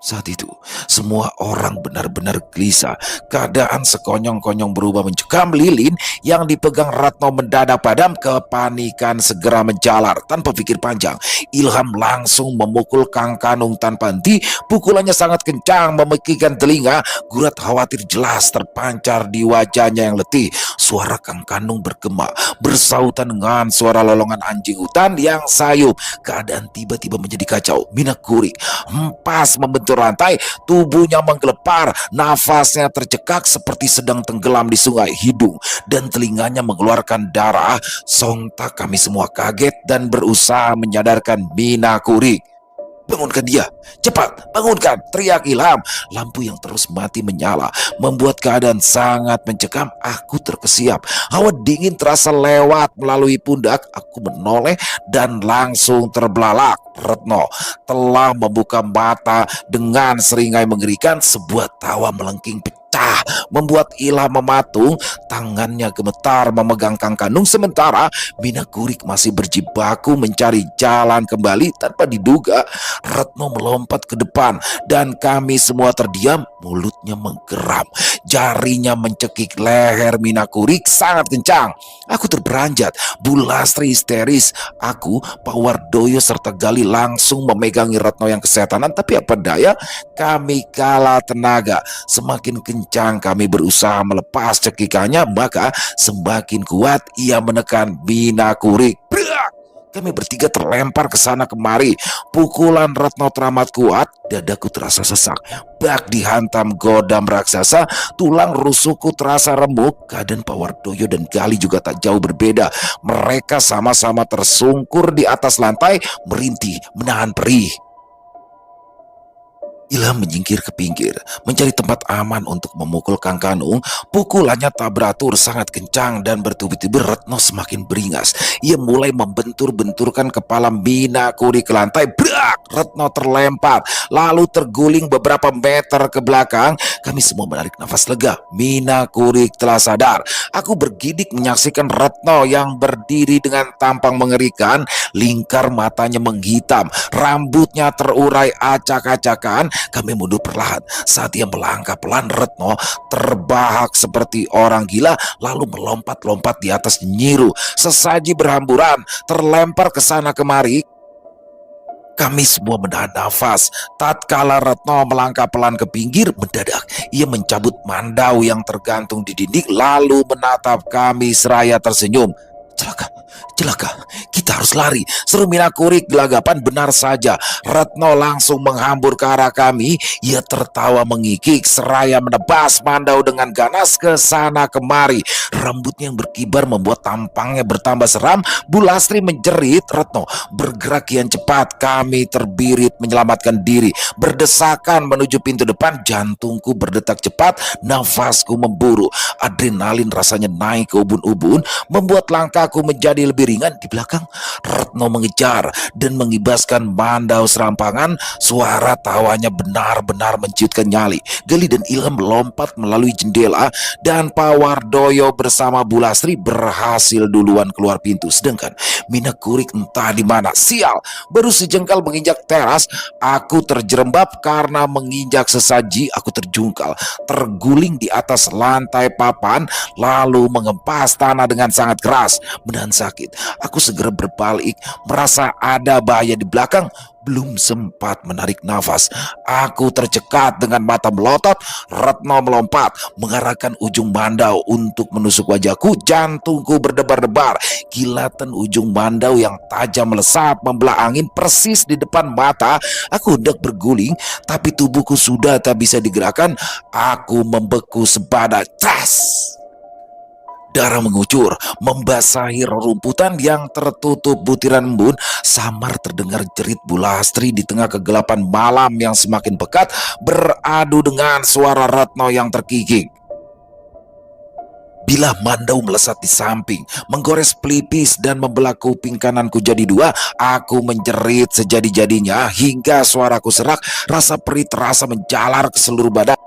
Saat itu, semua orang benar-benar gelisah. Keadaan sekonyong-konyong berubah mencekam. Lilin yang dipegang Retno mendadak padam. Kepanikan segera menjalar. Tanpa pikir panjang, Ilham langsung memukul Kang Kanung tanpa henti. Pukulannya sangat kencang, memekikkan telinga. Gurat khawatir jelas terpancar di wajahnya yang letih. Suara Kang Kanung bergema, bersautan dengan suara lolongan anjing hutan yang sayup. Keadaan tiba-tiba menjadi kacau. Minakurik hempas membentur rantai, tubuhnya menggelepar, nafasnya tercekak seperti sedang tenggelam di sungai. Hidung dan telinganya mengeluarkan darah. Sontak kami semua kaget dan berusaha menyadarkan Minakurik. Bangunkan dia, cepat, bangunkan, teriak Ilham. Lampu yang terus mati menyala membuat keadaan sangat mencekam. Aku terkesiap, hawa dingin terasa lewat melalui pundak. Aku menoleh dan langsung terbelalak. Retno telah membuka mata dengan seringai mengerikan. Sebuah tawa melengking pecah membuat Ilham mematung. Tangannya gemetar memegang Kang Kanung, sementara Minakurik masih berjibaku mencari jalan kembali. Tanpa diduga, Retno melompat ke depan dan kami semua terdiam. Mulutnya menggeram, jarinya mencekik leher Minakurik sangat kencang. Aku terberanjat, Bu Lastri histeris. Aku, Pak Wardoyo serta Gali Gali langsung memegangi Retno yang kesetanan, tapi apa daya, kami kalah tenaga. Semakin kencang kami berusaha melepas cekikannya, maka semakin kuat ia menekan Mina Kurik. Brak! Kami bertiga terlempar ke sana kemari. Pukulan Retno teramat kuat, dadaku terasa sesak. Bak dihantam godam raksasa, tulang rusukku terasa remuk. Keadaan Pak Wardoyo dan Gali juga tak jauh berbeda. Mereka sama-sama tersungkur di atas lantai, merintih, menahan perih. Ilham menyingkir ke pinggir, mencari tempat aman untuk memukul Kang Kanung. Pukulannya tak beratur, sangat kencang dan bertubi-tubi. Retno semakin beringas. Ia mulai membentur-benturkan kepala Mina Kurik ke lantai. Brak! Retno terlempar, lalu terguling beberapa meter ke belakang. Kami semua menarik nafas lega. Mina Kurik telah sadar. Aku bergidik menyaksikan Retno yang berdiri dengan tampang mengerikan. Lingkar matanya menghitam, rambutnya terurai acak-acakan. Kami mundur perlahan. Saat ia melangkah pelan, Retno terbahak seperti orang gila, lalu melompat-lompat di atas Nyiru. Sesaji berhamburan, terlempar ke sana kemari. Kami semua menahan nafas. Tatkala Retno melangkah pelan ke pinggir, mendadak ia mencabut mandau yang tergantung di dinding, lalu menatap kami seraya tersenyum. Celaka, kita harus lari. Seru Mina Kurik gelagapan. Benar saja, Retno langsung menghambur ke arah kami. Ia tertawa mengikik seraya menebas mandau dengan ganas ke sana kemari. Rambutnya yang berkibar membuat tampangnya bertambah seram. Bu Lastri menjerit. Retno bergerak kian cepat. Kami terbirit menyelamatkan diri, berdesakan menuju pintu depan. Jantungku berdetak cepat, nafasku memburu. Adrenalin rasanya naik ke ubun-ubun, membuat langkahku menjadi lebih ringan. Di belakang, Retno mengejar dan mengibaskan mandau serampangan. Suara tawanya benar-benar menciutkan nyali. Gali dan Ilham melompat melalui jendela, dan Pak Wardoyo bersama Bu Lastri berhasil duluan keluar pintu. Sedangkan Mina Kurik entah di mana. Sial, baru sejengkal menginjak teras, aku terjerembab. Karena menginjak sesaji, aku terjungkal, terguling di atas lantai papan, lalu mengempas tanah dengan sangat keras. Menahan sakit, aku segera berbalik, merasa ada bahaya di belakang. Belum sempat menarik nafas, aku tercekat dengan mata melotot. Retno melompat, mengarahkan ujung mandau untuk menusuk wajahku. Jantungku berdebar-debar. Kilatan ujung mandau yang tajam melesat membelah angin persis di depan mata. Aku hendak berguling, tapi tubuhku sudah tak bisa digerakkan. Aku membeku sebadan. Tas! Darah mengucur, membasahi rerumputan yang tertutup butiran embun. Samar terdengar jerit Bu Lastri di tengah kegelapan malam yang semakin pekat, beradu dengan suara Retno yang terkikik. Bila mandau melesat di samping, menggores pelipis dan membelah kuping kananku jadi dua, aku menjerit sejadi-jadinya hingga suaraku serak. Rasa perih terasa menjalar ke seluruh badan.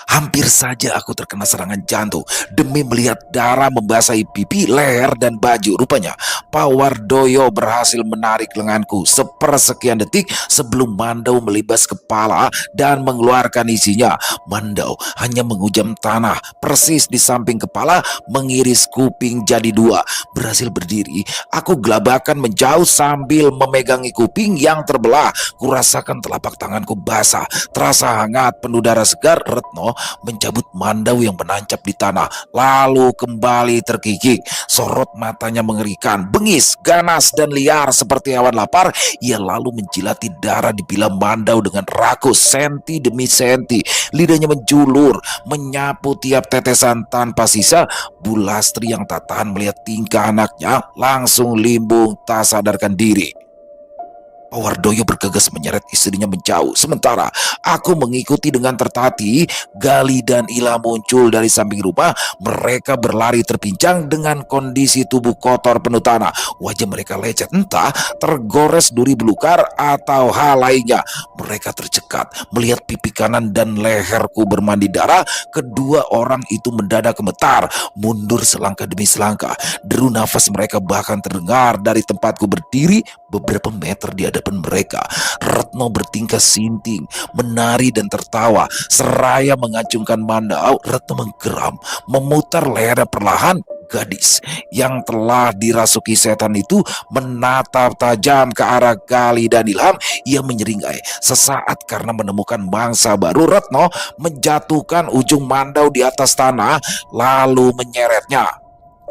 Hampir saja aku terkena serangan jantung demi melihat darah membasahi pipi, leher, dan baju. Rupanya Pak Wardoyo berhasil menarik lenganku sepersekian detik sebelum mandau melibas kepala dan mengeluarkan isinya. Mandau hanya mengujam tanah persis di samping kepala, mengiris kuping jadi dua. Berhasil berdiri, aku gelabakan menjauh sambil memegangi kuping yang terbelah. Kurasakan telapak tanganku basah, terasa hangat, penuh darah segar. Retno mencabut mandau yang menancap di tanah, lalu kembali terkikik. Sorot matanya mengerikan, bengis, ganas, dan liar seperti hewan lapar. Ia lalu menjilati darah di bila mandau dengan rakus senti demi senti. Lidahnya menjulur, menyapu tiap tetesan tanpa sisa. Bu Lastri yang tak tahan melihat tingkah anaknya langsung limbung tak sadarkan diri. Pak Wardoyo bergegas menyeret istrinya menjauh. Sementara aku mengikuti dengan tertati. Gali dan Ila muncul dari samping rumah. Mereka berlari terpincang dengan kondisi tubuh kotor penuh tanah. Wajah mereka lecet, entah tergores duri belukar atau hal lainnya. Mereka tercekat melihat pipi kanan dan leherku bermandi darah. Kedua orang itu mendadak gemetar, mundur selangkah demi selangkah. Deru nafas mereka bahkan terdengar dari tempatku berdiri beberapa meter di hadapan mereka. Retno bertingkah sinting, menari dan tertawa seraya mengacungkan mandau. Retno menggeram, memutar lehernya perlahan. Gadis yang telah dirasuki setan itu menatap tajam ke arah Gali dan Ilham. Ia menyeringai. Sesaat karena menemukan mangsa baru, Retno menjatuhkan ujung mandau di atas tanah lalu menyeretnya.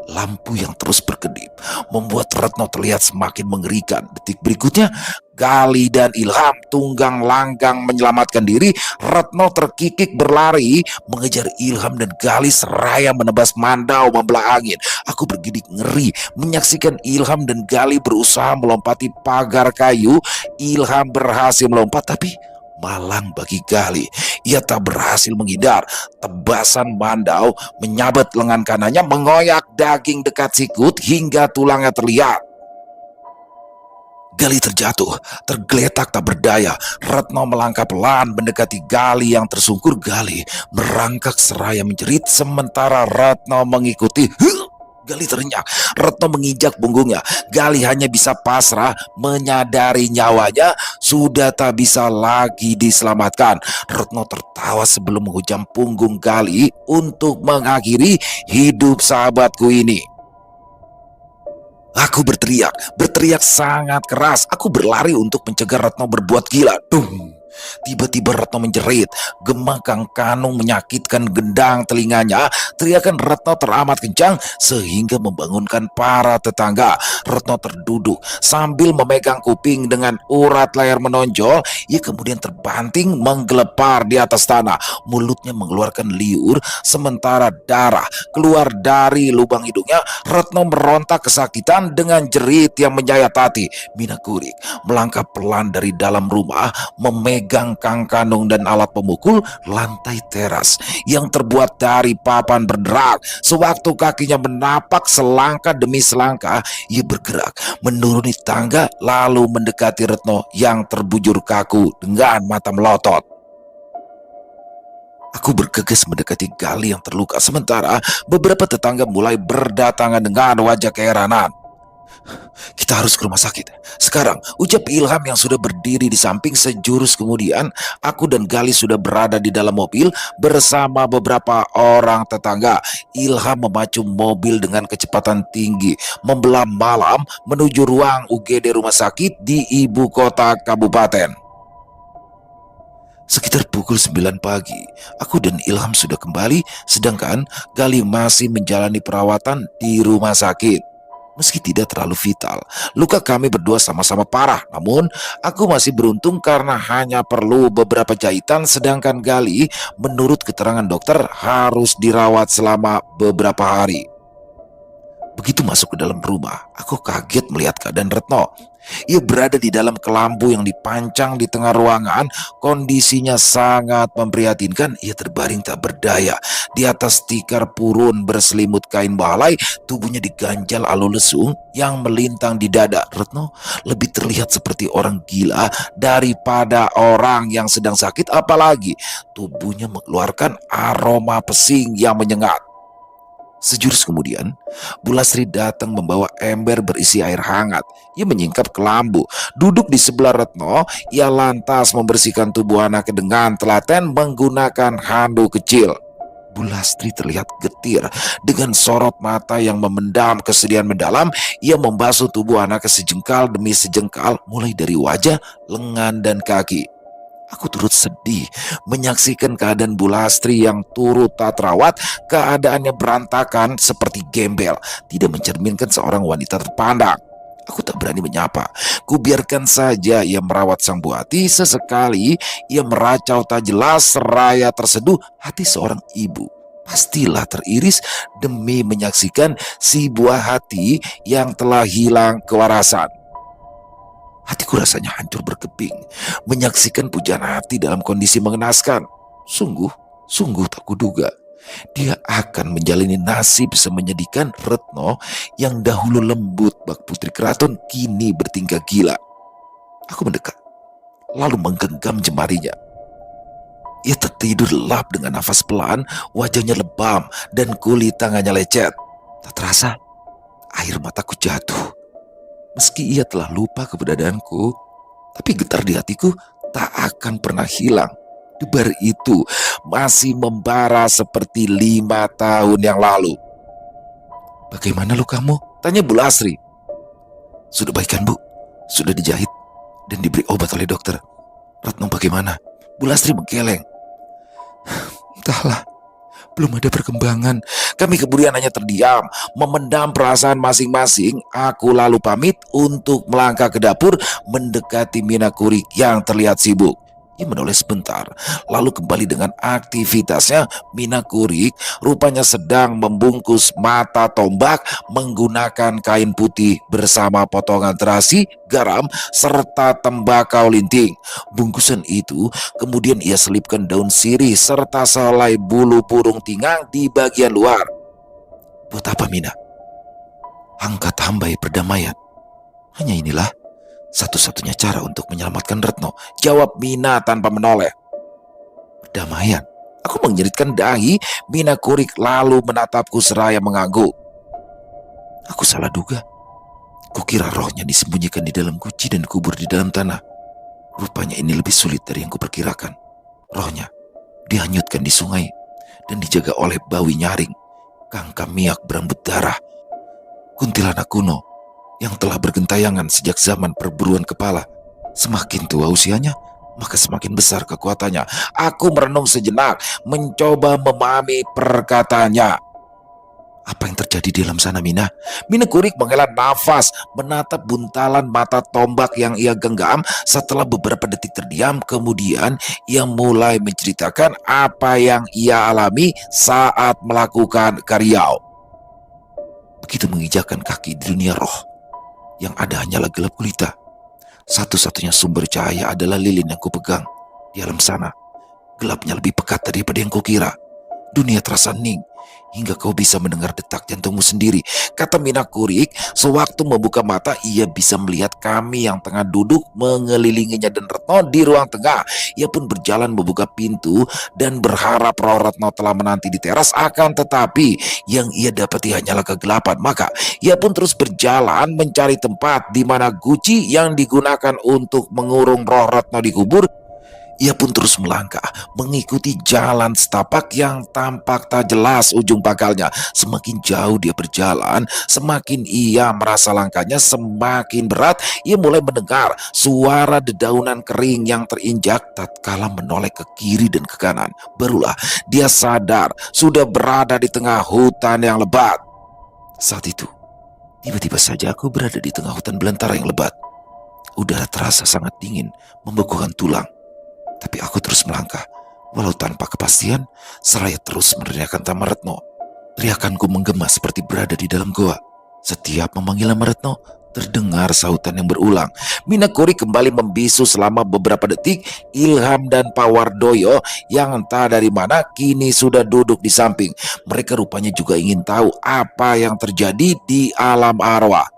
Lampu yang terus berkedip membuat Retno terlihat semakin mengerikan. Detik berikutnya, Gali dan Ilham tunggang langgang menyelamatkan diri. Retno terkikik berlari mengejar Ilham dan Gali seraya menebas mandau membelah angin. Aku bergidik ngeri menyaksikan Ilham dan Gali berusaha melompati pagar kayu. Ilham berhasil melompat, tapi malang bagi Gali. Ia tak berhasil menghindar. Tebasan mandau menyabet lengan kanannya, mengoyak daging dekat sikut hingga tulangnya terlihat. Gali terjatuh, tergeletak tak berdaya. Retno melangkah pelan mendekati Gali yang tersungkur. Gali merangkak seraya menjerit sementara Retno mengikuti. Gali terenyak. Retno menginjak punggungnya. Gali hanya bisa pasrah menyadari nyawanya sudah tak bisa lagi diselamatkan. Retno tertawa sebelum menghujam punggung Gali untuk mengakhiri hidup sahabatku ini. Aku berteriak sangat keras. Aku berlari untuk mencegah Retno berbuat gila. Dung! Tiba-tiba Retno menjerit. Gema Kang Kanung menyakitkan gendang telinganya. Teriakan Retno teramat kencang sehingga membangunkan para tetangga. Retno terduduk sambil memegang kuping dengan urat layar menonjol. Ia kemudian terbanting menggelepar di atas tanah. Mulutnya mengeluarkan liur sementara darah keluar dari lubang hidungnya. Retno merontak kesakitan dengan jerit yang menyayat hati. Mina Kurik melangkah pelan dari dalam rumah, memegang Kang Kanung dan alat pemukul lantai teras yang terbuat dari papan berderak. Sewaktu kakinya menapak selangkah demi selangkah, ia bergerak menuruni tangga lalu mendekati Retno yang terbujur kaku dengan mata melotot. Aku bergegas mendekati Gali yang terluka sementara beberapa tetangga mulai berdatangan dengan wajah keheranan. Kita harus ke rumah sakit sekarang, ucap Ilham yang sudah berdiri di samping. Sejurus kemudian, aku dan Gali sudah berada di dalam mobil bersama beberapa orang tetangga. Ilham memacu mobil dengan kecepatan tinggi, membelah malam menuju ruang UGD rumah sakit di ibu kota kabupaten. Sekitar pukul 9 pagi, aku dan Ilham sudah kembali, sedangkan Gali masih menjalani perawatan di rumah sakit. Meski tidak terlalu vital, luka kami berdua sama-sama parah. Namun, aku masih beruntung karena hanya perlu beberapa jahitan, sedangkan Gali, menurut keterangan dokter, harus dirawat selama beberapa hari. Begitu masuk ke dalam rumah, aku kaget melihat keadaan Retno. Ia berada di dalam kelambu yang dipancang di tengah ruangan. Kondisinya sangat memprihatinkan. Ia terbaring tak berdaya di atas tikar purun berselimut kain balai. Tubuhnya diganjal alu lesung yang melintang di dada. Retno lebih terlihat seperti orang gila daripada orang yang sedang sakit. Apalagi tubuhnya mengeluarkan aroma pesing yang menyengat. Sejurus kemudian, Bu Lastri datang membawa ember berisi air hangat. Ia menyingkap kelambu, duduk di sebelah Retno. Ia lantas membersihkan tubuh anaknya dengan telaten menggunakan handuk kecil. Bu Lastri terlihat getir dengan sorot mata yang memendam kesedihan mendalam. Ia membasuh tubuh anaknya sejengkal demi sejengkal, mulai dari wajah, lengan, dan kaki. Aku turut sedih menyaksikan keadaan Bu Lastri yang turut tak terawat. Keadaannya berantakan seperti gembel, tidak mencerminkan seorang wanita terpandang. Aku tak berani menyapa. Kubiarkan saja ia merawat sang buati. Sesekali ia meracau tak jelas seraya terseduh. Hati seorang ibu pastilah teriris demi menyaksikan si buah hati yang telah hilang kewarasan. Hatiku rasanya hancur berkeping menyaksikan pujaan hati dalam kondisi mengenaskan. Sungguh tak kuduga dia akan menjalani nasib semenyedihkan. Retno yang dahulu lembut bak putri keraton kini bertingkah gila. Aku mendekat lalu menggenggam jemarinya. Ia tertidur lelap dengan nafas pelan, wajahnya lebam dan kulit tangannya lecet. Tak terasa air mataku jatuh. Meski ia telah lupa keberadaanku, tapi getar di hatiku tak akan pernah hilang. Debar itu masih membara seperti 5 tahun yang lalu. "Bagaimana lukamu?" tanya Bu Lasri. "Sudah baik kan, Bu? Sudah dijahit dan diberi obat oleh dokter." "Retno bagaimana?" Bu Lasri menggeleng. "Entahlah, belum ada perkembangan." Kami kemudian hanya terdiam, memendam perasaan masing-masing. Aku lalu pamit untuk melangkah ke dapur mendekati Mina Kurik yang terlihat sibuk. Ia menoleh sebentar, lalu kembali dengan aktivitasnya. Mina Kurik rupanya sedang membungkus mata tombak menggunakan kain putih bersama potongan terasi, garam, serta tembakau linting. Bungkusan itu kemudian ia selipkan daun sirih serta selai bulu burung tingang di bagian luar. "Buat apa, Mina?" "Angkat hambai perdamaian. Hanya inilah satu-satunya cara untuk menyelamatkan Retno," jawab Mina tanpa menoleh. "Perdamaian?" Aku menjeritkan dahi. Mina Kurik lalu menatapku seraya mengangguk. "Aku salah duga. Kukira rohnya disembunyikan di dalam guci dan dikubur di dalam tanah. Rupanya ini lebih sulit dari yang kuperkirakan. Rohnya dihanyutkan di sungai dan dijaga oleh bawi nyaring, kangka miak berambut darah, kuntilanak kuno yang telah bergentayangan sejak zaman perburuan kepala. Semakin tua usianya, maka semakin besar kekuatannya." Aku merenung sejenak, mencoba memahami perkataannya. "Apa yang terjadi di dalam sana, Mina?" Mina Kurik menghela nafas, menatap buntalan mata tombak yang ia genggam. Setelah beberapa detik terdiam, kemudian ia mulai menceritakan apa yang ia alami saat melakukan karyau. "Begitu menginjakkan kaki di dunia roh, yang ada hanyalah gelap gulita. Satu-satunya sumber cahaya adalah lilin yang kupegang. Di alam sana, gelapnya lebih pekat daripada yang kukira. Dunia terasa hening, hingga kau bisa mendengar detak jantungmu sendiri," kata Mina Kurik. Sewaktu membuka mata, ia bisa melihat kami yang tengah duduk mengelilinginya dan Retno di ruang tengah. Ia pun berjalan membuka pintu dan berharap roh Retno telah menanti di teras. Akan tetapi yang ia dapati hanyalah kegelapan. Maka ia pun terus berjalan mencari tempat di mana guci yang digunakan untuk mengurung roh Retno dikubur. Ia pun terus melangkah, mengikuti jalan setapak yang tampak tak jelas ujung pangkalnya. Semakin jauh dia berjalan, semakin ia merasa langkahnya semakin berat. Ia mulai mendengar suara dedaunan kering yang terinjak. Tatkala menoleh ke kiri dan ke kanan, barulah dia sadar sudah berada di tengah hutan yang lebat. Saat itu, tiba-tiba saja aku berada di tengah hutan belantara yang lebat. Udara terasa sangat dingin, membekukan tulang. Tapi aku terus melangkah, walau tanpa kepastian, seraya terus meneriakkan nama Retno. Teriakanku menggema seperti berada di dalam goa. Setiap memanggil nama Retno, terdengar sautan yang berulang. Mina Kurik kembali membisu selama beberapa detik. Ilham dan Pak Wardoyo yang entah dari mana kini sudah duduk di samping. Mereka rupanya juga ingin tahu apa yang terjadi di alam arwah.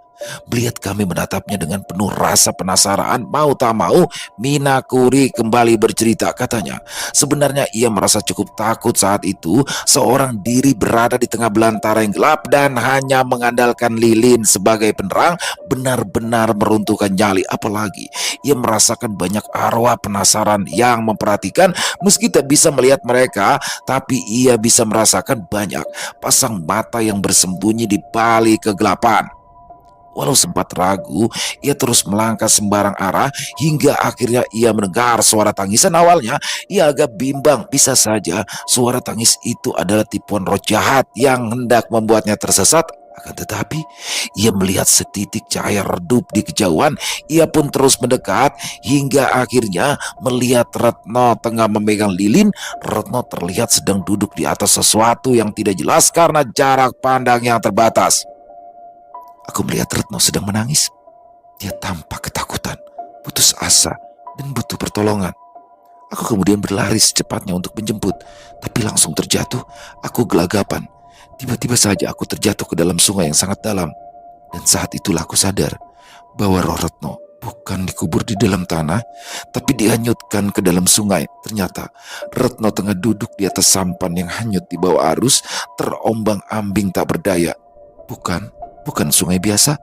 Melihat kami menatapnya dengan penuh rasa penasaran, mau tak mau Mina Kurik kembali bercerita. Katanya sebenarnya ia merasa cukup takut saat itu. Seorang diri berada di tengah belantara yang gelap dan hanya mengandalkan lilin sebagai penerang benar-benar meruntuhkan nyali. Apalagi ia merasakan banyak arwah penasaran yang memperhatikan. Meski tak bisa melihat mereka, tapi ia bisa merasakan banyak pasang mata yang bersembunyi di balik kegelapan. Walau sempat ragu, ia terus melangkah sembarang arah hingga akhirnya ia mendengar suara tangisan. Awalnya ia agak bimbang, bisa saja suara tangis itu adalah tipuan roh jahat yang hendak membuatnya tersesat. Akan tetapi ia melihat setitik cahaya redup di kejauhan. Ia pun terus mendekat hingga akhirnya melihat Retno tengah memegang lilin. Retno terlihat sedang duduk di atas sesuatu yang tidak jelas karena jarak pandang yang terbatas. Aku melihat Retno sedang menangis. Dia tampak ketakutan, putus asa, dan butuh pertolongan. Aku kemudian berlari secepatnya untuk menjemput, tapi langsung terjatuh. Aku gelagapan. Tiba-tiba saja aku terjatuh ke dalam sungai yang sangat dalam. Dan saat itulah aku sadar bahwa roh Retno bukan dikubur di dalam tanah, tapi dihanyutkan ke dalam sungai. Ternyata Retno tengah duduk di atas sampan yang hanyut di bawah arus, terombang-ambing tak berdaya. Bukan Bukan sungai biasa,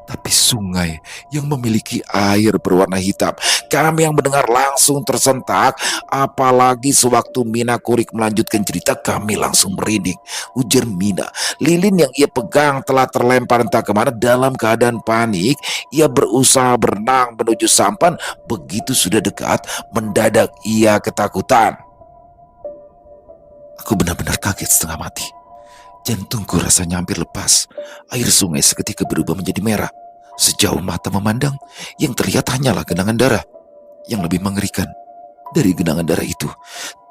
tapi sungai yang memiliki air berwarna hitam. Kami yang mendengar langsung tersentak, apalagi sewaktu Mina Kurik melanjutkan cerita, kami langsung merinding. Ujar Mina, lilin yang ia pegang telah terlempar entah kemana. Dalam keadaan panik, ia berusaha berenang menuju sampan. Begitu sudah dekat, mendadak ia ketakutan. Aku benar-benar kaget setengah mati. Jantungku rasanya hampir lepas. Air sungai seketika berubah menjadi merah. Sejauh mata memandang, yang terlihat hanyalah genangan darah. Yang lebih mengerikan, dari genangan darah itu,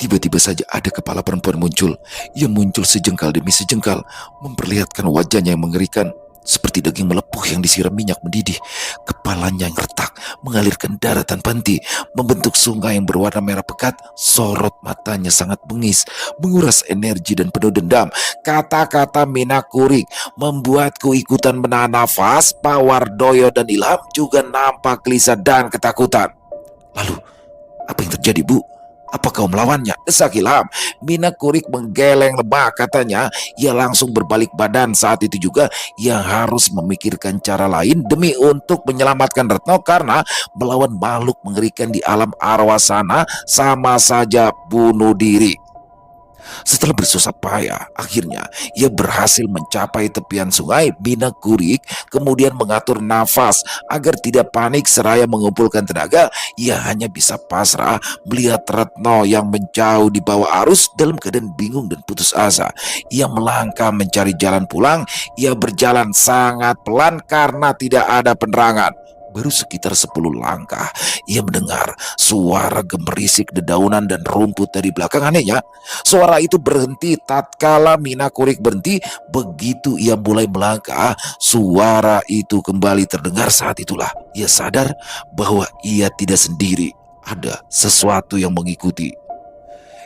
tiba-tiba saja ada kepala perempuan muncul. Ia muncul sejengkal demi sejengkal, memperlihatkan wajahnya yang mengerikan, seperti daging melepuh yang disiram minyak mendidih. Kepalanya yang retak, mengalirkan darah tanpa henti, membentuk sungai yang berwarna merah pekat. Sorot matanya sangat bengis, menguras energi dan penuh dendam. Kata-kata Mina Kurik membuatku ikutan menahan nafas. Pak Wardoyo dan Ilham juga nampak gelisah dan ketakutan. Lalu, apa yang terjadi, Bu? Apa kau melawannya? Desak Ilham. Mina Kurik menggeleng lebah, katanya. Ia langsung berbalik badan. Saat itu juga ia harus memikirkan cara lain demi untuk menyelamatkan Retno, karena melawan makhluk mengerikan di alam arwah sana sama saja bunuh diri. Setelah bersusah payah, akhirnya ia berhasil mencapai tepian sungai. Mina Kurik kemudian mengatur nafas agar tidak panik seraya mengumpulkan tenaga. Ia hanya bisa pasrah melihat Retno yang menjauh di bawah arus dalam keadaan bingung dan putus asa. Ia melangkah mencari jalan pulang. Ia berjalan sangat pelan karena tidak ada penerangan. Baru sekitar 10 langkah, ia mendengar suara gemerisik dedaunan dan rumput dari belakang. Anehnya, suara itu berhenti tatkala Mina Kurik berhenti. Begitu ia mulai melangkah, suara itu kembali terdengar. Saat itulah ia sadar bahwa ia tidak sendiri. Ada sesuatu yang mengikuti.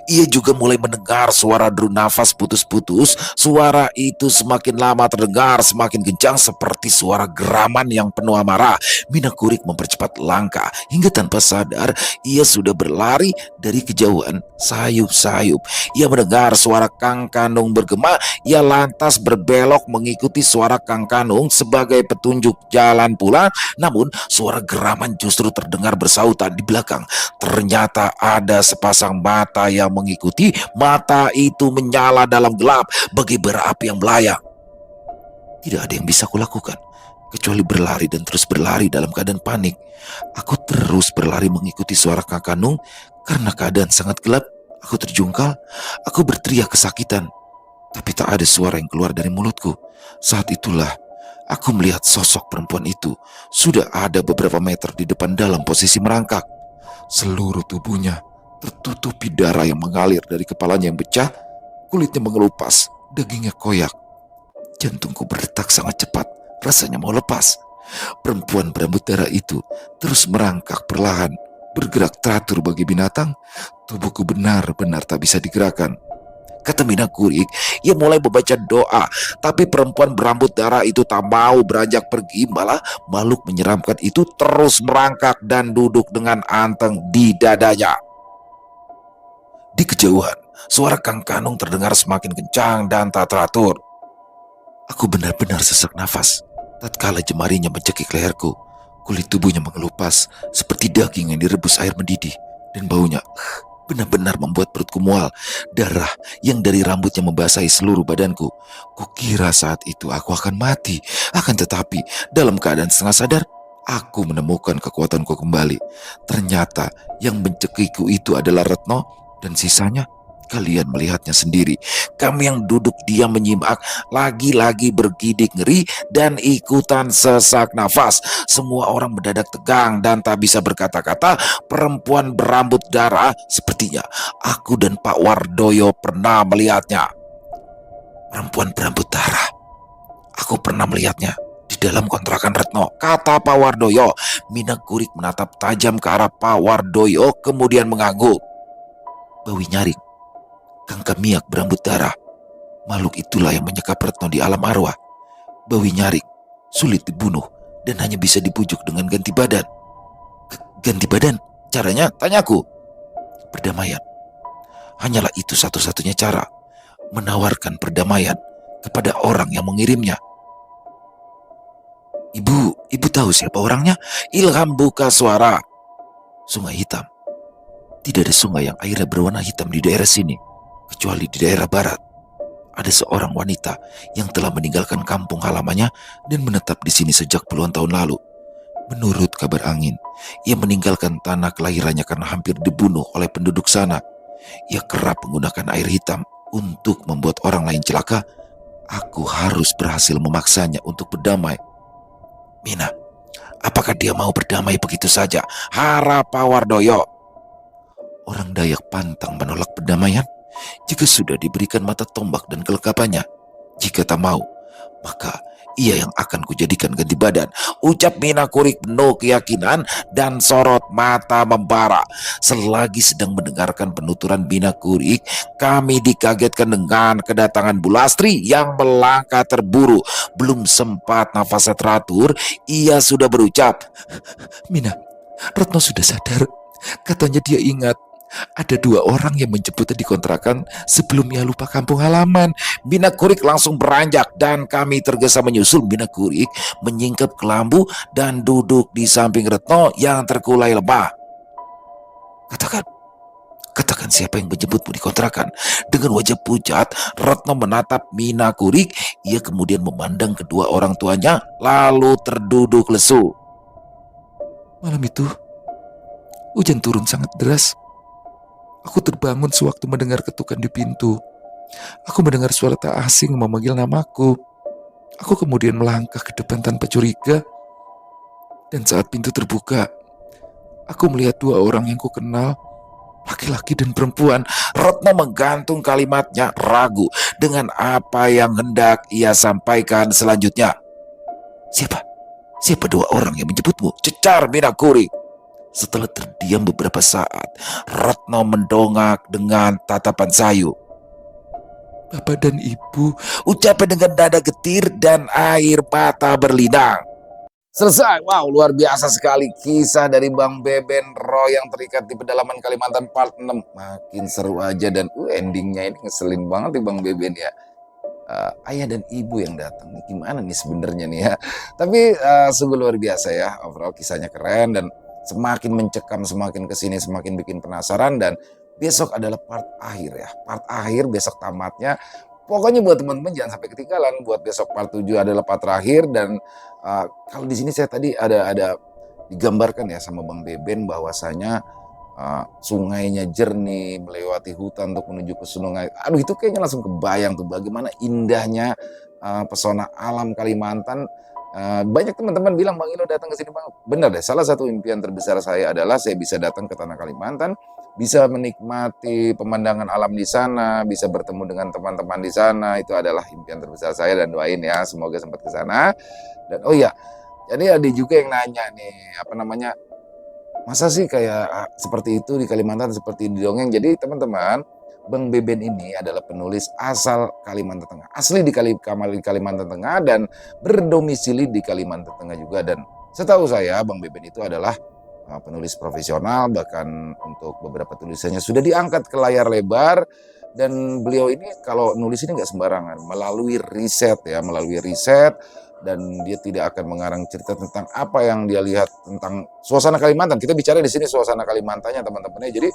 Ia juga mulai mendengar suara deru nafas putus-putus. Suara itu semakin lama terdengar semakin kencang, seperti suara geraman yang penuh amarah. Mina Kurik mempercepat langkah hingga tanpa sadar ia sudah berlari dari kejauhan. Sayup-sayup ia mendengar suara Kang Kanung bergema. Ia lantas berbelok mengikuti suara Kang Kanung sebagai petunjuk jalan pulang. Namun suara geraman justru terdengar bersautan di belakang. Ternyata ada sepasang mata yang mengikuti. Mata itu menyala dalam gelap bagai bara api yang melayang. Tidak ada yang bisa kulakukan kecuali berlari dan terus berlari dalam keadaan panik. Aku terus berlari mengikuti suara Kang Kanung. Karena keadaan sangat gelap, aku terjungkal. Aku berteriak kesakitan, tapi tak ada suara yang keluar dari mulutku. Saat itulah aku melihat sosok perempuan itu sudah ada beberapa meter di depan dalam posisi merangkak. Seluruh tubuhnya tertutupi darah yang mengalir dari kepalanya yang pecah. Kulitnya mengelupas, dagingnya koyak. Jantungku berdetak sangat cepat, rasanya mau lepas. Perempuan berambut darah itu terus merangkak perlahan, bergerak teratur bagi binatang. Tubuhku benar-benar tak bisa digerakkan. Kata Mina Kurik, ia mulai membaca doa, tapi perempuan berambut darah itu tak mau beranjak pergi. Malah makhluk menyeramkan itu terus merangkak dan duduk dengan anteng di dadanya. Di kejauhan, suara Kang Kanung terdengar semakin kencang dan tak teratur. Aku benar-benar sesak nafas tatkala jemarinya mencekik leherku. Kulit tubuhnya mengelupas seperti daging yang direbus air mendidih, dan baunya benar-benar membuat perutku mual. Darah yang dari rambutnya membasahi seluruh badanku. Kukira saat itu aku akan mati. Akan tetapi dalam keadaan setengah sadar, aku menemukan kekuatanku kembali. Ternyata yang mencekiku itu adalah Retno, dan sisanya kalian melihatnya sendiri. Kami yang duduk diam menyimak lagi-lagi bergidik ngeri dan ikutan sesak nafas. Semua orang mendadak tegang dan tak bisa berkata-kata. Perempuan berambut darah, sepertinya aku dan Pak Wardoyo pernah melihatnya. Perempuan berambut darah, aku pernah melihatnya di dalam kontrakan Retno, kata Pak Wardoyo. Mina Kurik menatap tajam ke arah Pak Wardoyo kemudian mengangguk. Bawi Nyaring, Kang Kamiak berambut darah, makhluk itulah yang menyekap Retno di alam arwah. Bawi Nyaring sulit dibunuh dan hanya bisa dibujuk dengan ganti badan. Ganti badan? Caranya? Tanyaku. Perdamaian. Hanyalah itu satu-satunya cara. Menawarkan perdamaian kepada orang yang mengirimnya. Ibu tahu siapa orangnya? Ilham buka suara. Sungai hitam. Tidak ada sungai yang airnya berwarna hitam di daerah sini, kecuali di daerah barat. Ada seorang wanita yang telah meninggalkan kampung halamannya dan menetap di sini sejak puluhan tahun lalu. Menurut kabar angin, ia meninggalkan tanah kelahirannya karena hampir dibunuh oleh penduduk sana. Ia kerap menggunakan air hitam untuk membuat orang lain celaka. Aku harus berhasil memaksanya untuk berdamai. Mina, apakah dia mau berdamai begitu saja? Harap Wardoyo. Orang Dayak pantang menolak perdamaian jika sudah diberikan mata tombak dan kelengkapannya. Jika tak mau, maka ia yang akan kujadikan ganti badan. Ucap Mina Kurik penuh keyakinan dan sorot mata membara. Selagi sedang mendengarkan penuturan Mina Kurik, kami dikagetkan dengan kedatangan Bulastri yang melangkah terburu. Belum sempat nafasnya teratur, ia sudah berucap, Mina, Retno sudah sadar. Katanya dia ingat ada 2 orang yang menjemputnya di kontrakan sebelum ia lupa kampung halaman. Mina Kurik langsung beranjak dan kami tergesa menyusul. Mina Kurik menyingkap kelambu dan duduk di samping Retno yang terkulai lebah. Katakan siapa yang menjemputmu di kontrakan. Dengan wajah pucat, Retno menatap Mina Kurik. Ia kemudian memandang kedua orang tuanya, lalu terduduk lesu. Malam itu, hujan turun sangat deras. Aku terbangun sewaktu mendengar ketukan di pintu. Aku mendengar suara tak asing memanggil namaku. Aku kemudian melangkah ke depan tanpa curiga. Dan saat pintu terbuka, aku melihat 2 orang yang kukenal, laki-laki dan perempuan. Retno menggantung kalimatnya ragu dengan apa yang hendak ia sampaikan selanjutnya. Siapa 2 orang yang menjemputmu? Cecar Mina Kurik. Setelah terdiam beberapa saat, Retno mendongak dengan tatapan sayu. Bapak dan Ibu, ucapnya dengan nada getir dan air mata berlinang. Selesai. Wow, luar biasa sekali kisah dari Bang Beben Roy yang terikat di pedalaman Kalimantan part 6. Makin seru aja dan endingnya ini ngeselin banget nih Bang Beben ya. Ayah dan ibu yang datang. Nih gimana nih sebenarnya nih ya. Tapi sungguh luar biasa ya. Overall kisahnya keren dan semakin mencekam, semakin kesini semakin bikin penasaran. Dan besok adalah part akhir ya. Part akhir besok tamatnya. Pokoknya buat teman-teman jangan sampai ketinggalan. Buat besok part 7 adalah part terakhir. Dan kalau di sini saya tadi ada digambarkan ya sama Bang Beben bahwasanya sungainya jernih, melewati hutan untuk menuju ke sungai. Aduh itu kayaknya langsung kebayang tuh bagaimana indahnya pesona alam Kalimantan. Banyak teman-teman bilang, Bang Ilo datang ke sini Bang. Benar deh, salah satu impian terbesar saya adalah saya bisa datang ke tanah Kalimantan, bisa menikmati pemandangan alam di sana, bisa bertemu dengan teman-teman di sana. Itu adalah impian terbesar saya dan doain ya semoga sempat ke sana. Dan oh iya, jadi ada juga yang nanya nih, apa namanya, masa sih kayak seperti itu di Kalimantan, seperti di dongeng. Jadi teman-teman, Bang Beben ini adalah penulis asal Kalimantan Tengah, asli di Kalimantan Tengah dan berdomisili di Kalimantan Tengah juga. Dan setahu saya Bang Beben itu adalah penulis profesional, bahkan untuk beberapa tulisannya sudah diangkat ke layar lebar. Dan beliau ini kalau nulis ini nggak sembarangan, melalui riset ya, dan dia tidak akan mengarang cerita tentang apa yang dia lihat tentang suasana Kalimantan. Kita bicara di sini suasana Kalimantannya teman-temannya. Jadi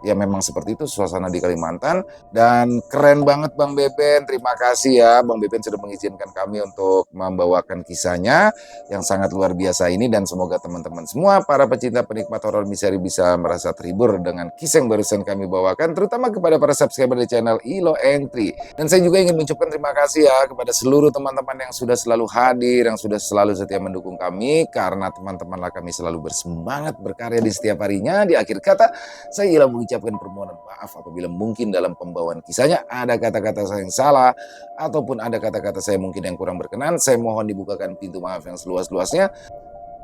ya memang seperti itu suasana di Kalimantan dan keren banget Bang Beben. Terima kasih ya Bang Beben sudah mengizinkan kami untuk membawakan kisahnya yang sangat luar biasa ini dan semoga teman-teman semua para pecinta penikmat horor misteri bisa merasa terhibur dengan kisah yang barusan kami bawakan, terutama kepada para subscriber di channel Ilo Entry. Dan saya juga ingin mengucapkan terima kasih ya kepada seluruh teman-teman yang sudah selalu hadir, yang sudah selalu setia mendukung kami, karena teman-temanlah kami selalu bersemangat berkarya di setiap harinya. Di akhir kata, saya ingin mengucapkan permohonan maaf apabila mungkin dalam pembawaan kisahnya ada kata-kata saya yang salah, ataupun ada kata-kata saya mungkin yang kurang berkenan. Saya mohon dibukakan pintu maaf yang seluas-luasnya.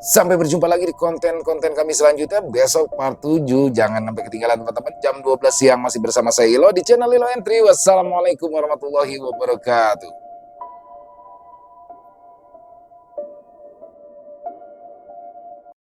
Sampai berjumpa lagi di konten-konten kami selanjutnya besok part 7. Jangan sampai ketinggalan teman-teman, jam 12 siang masih bersama saya Ilo di channel Ilo Entry. Wassalamualaikum warahmatullahi wabarakatuh.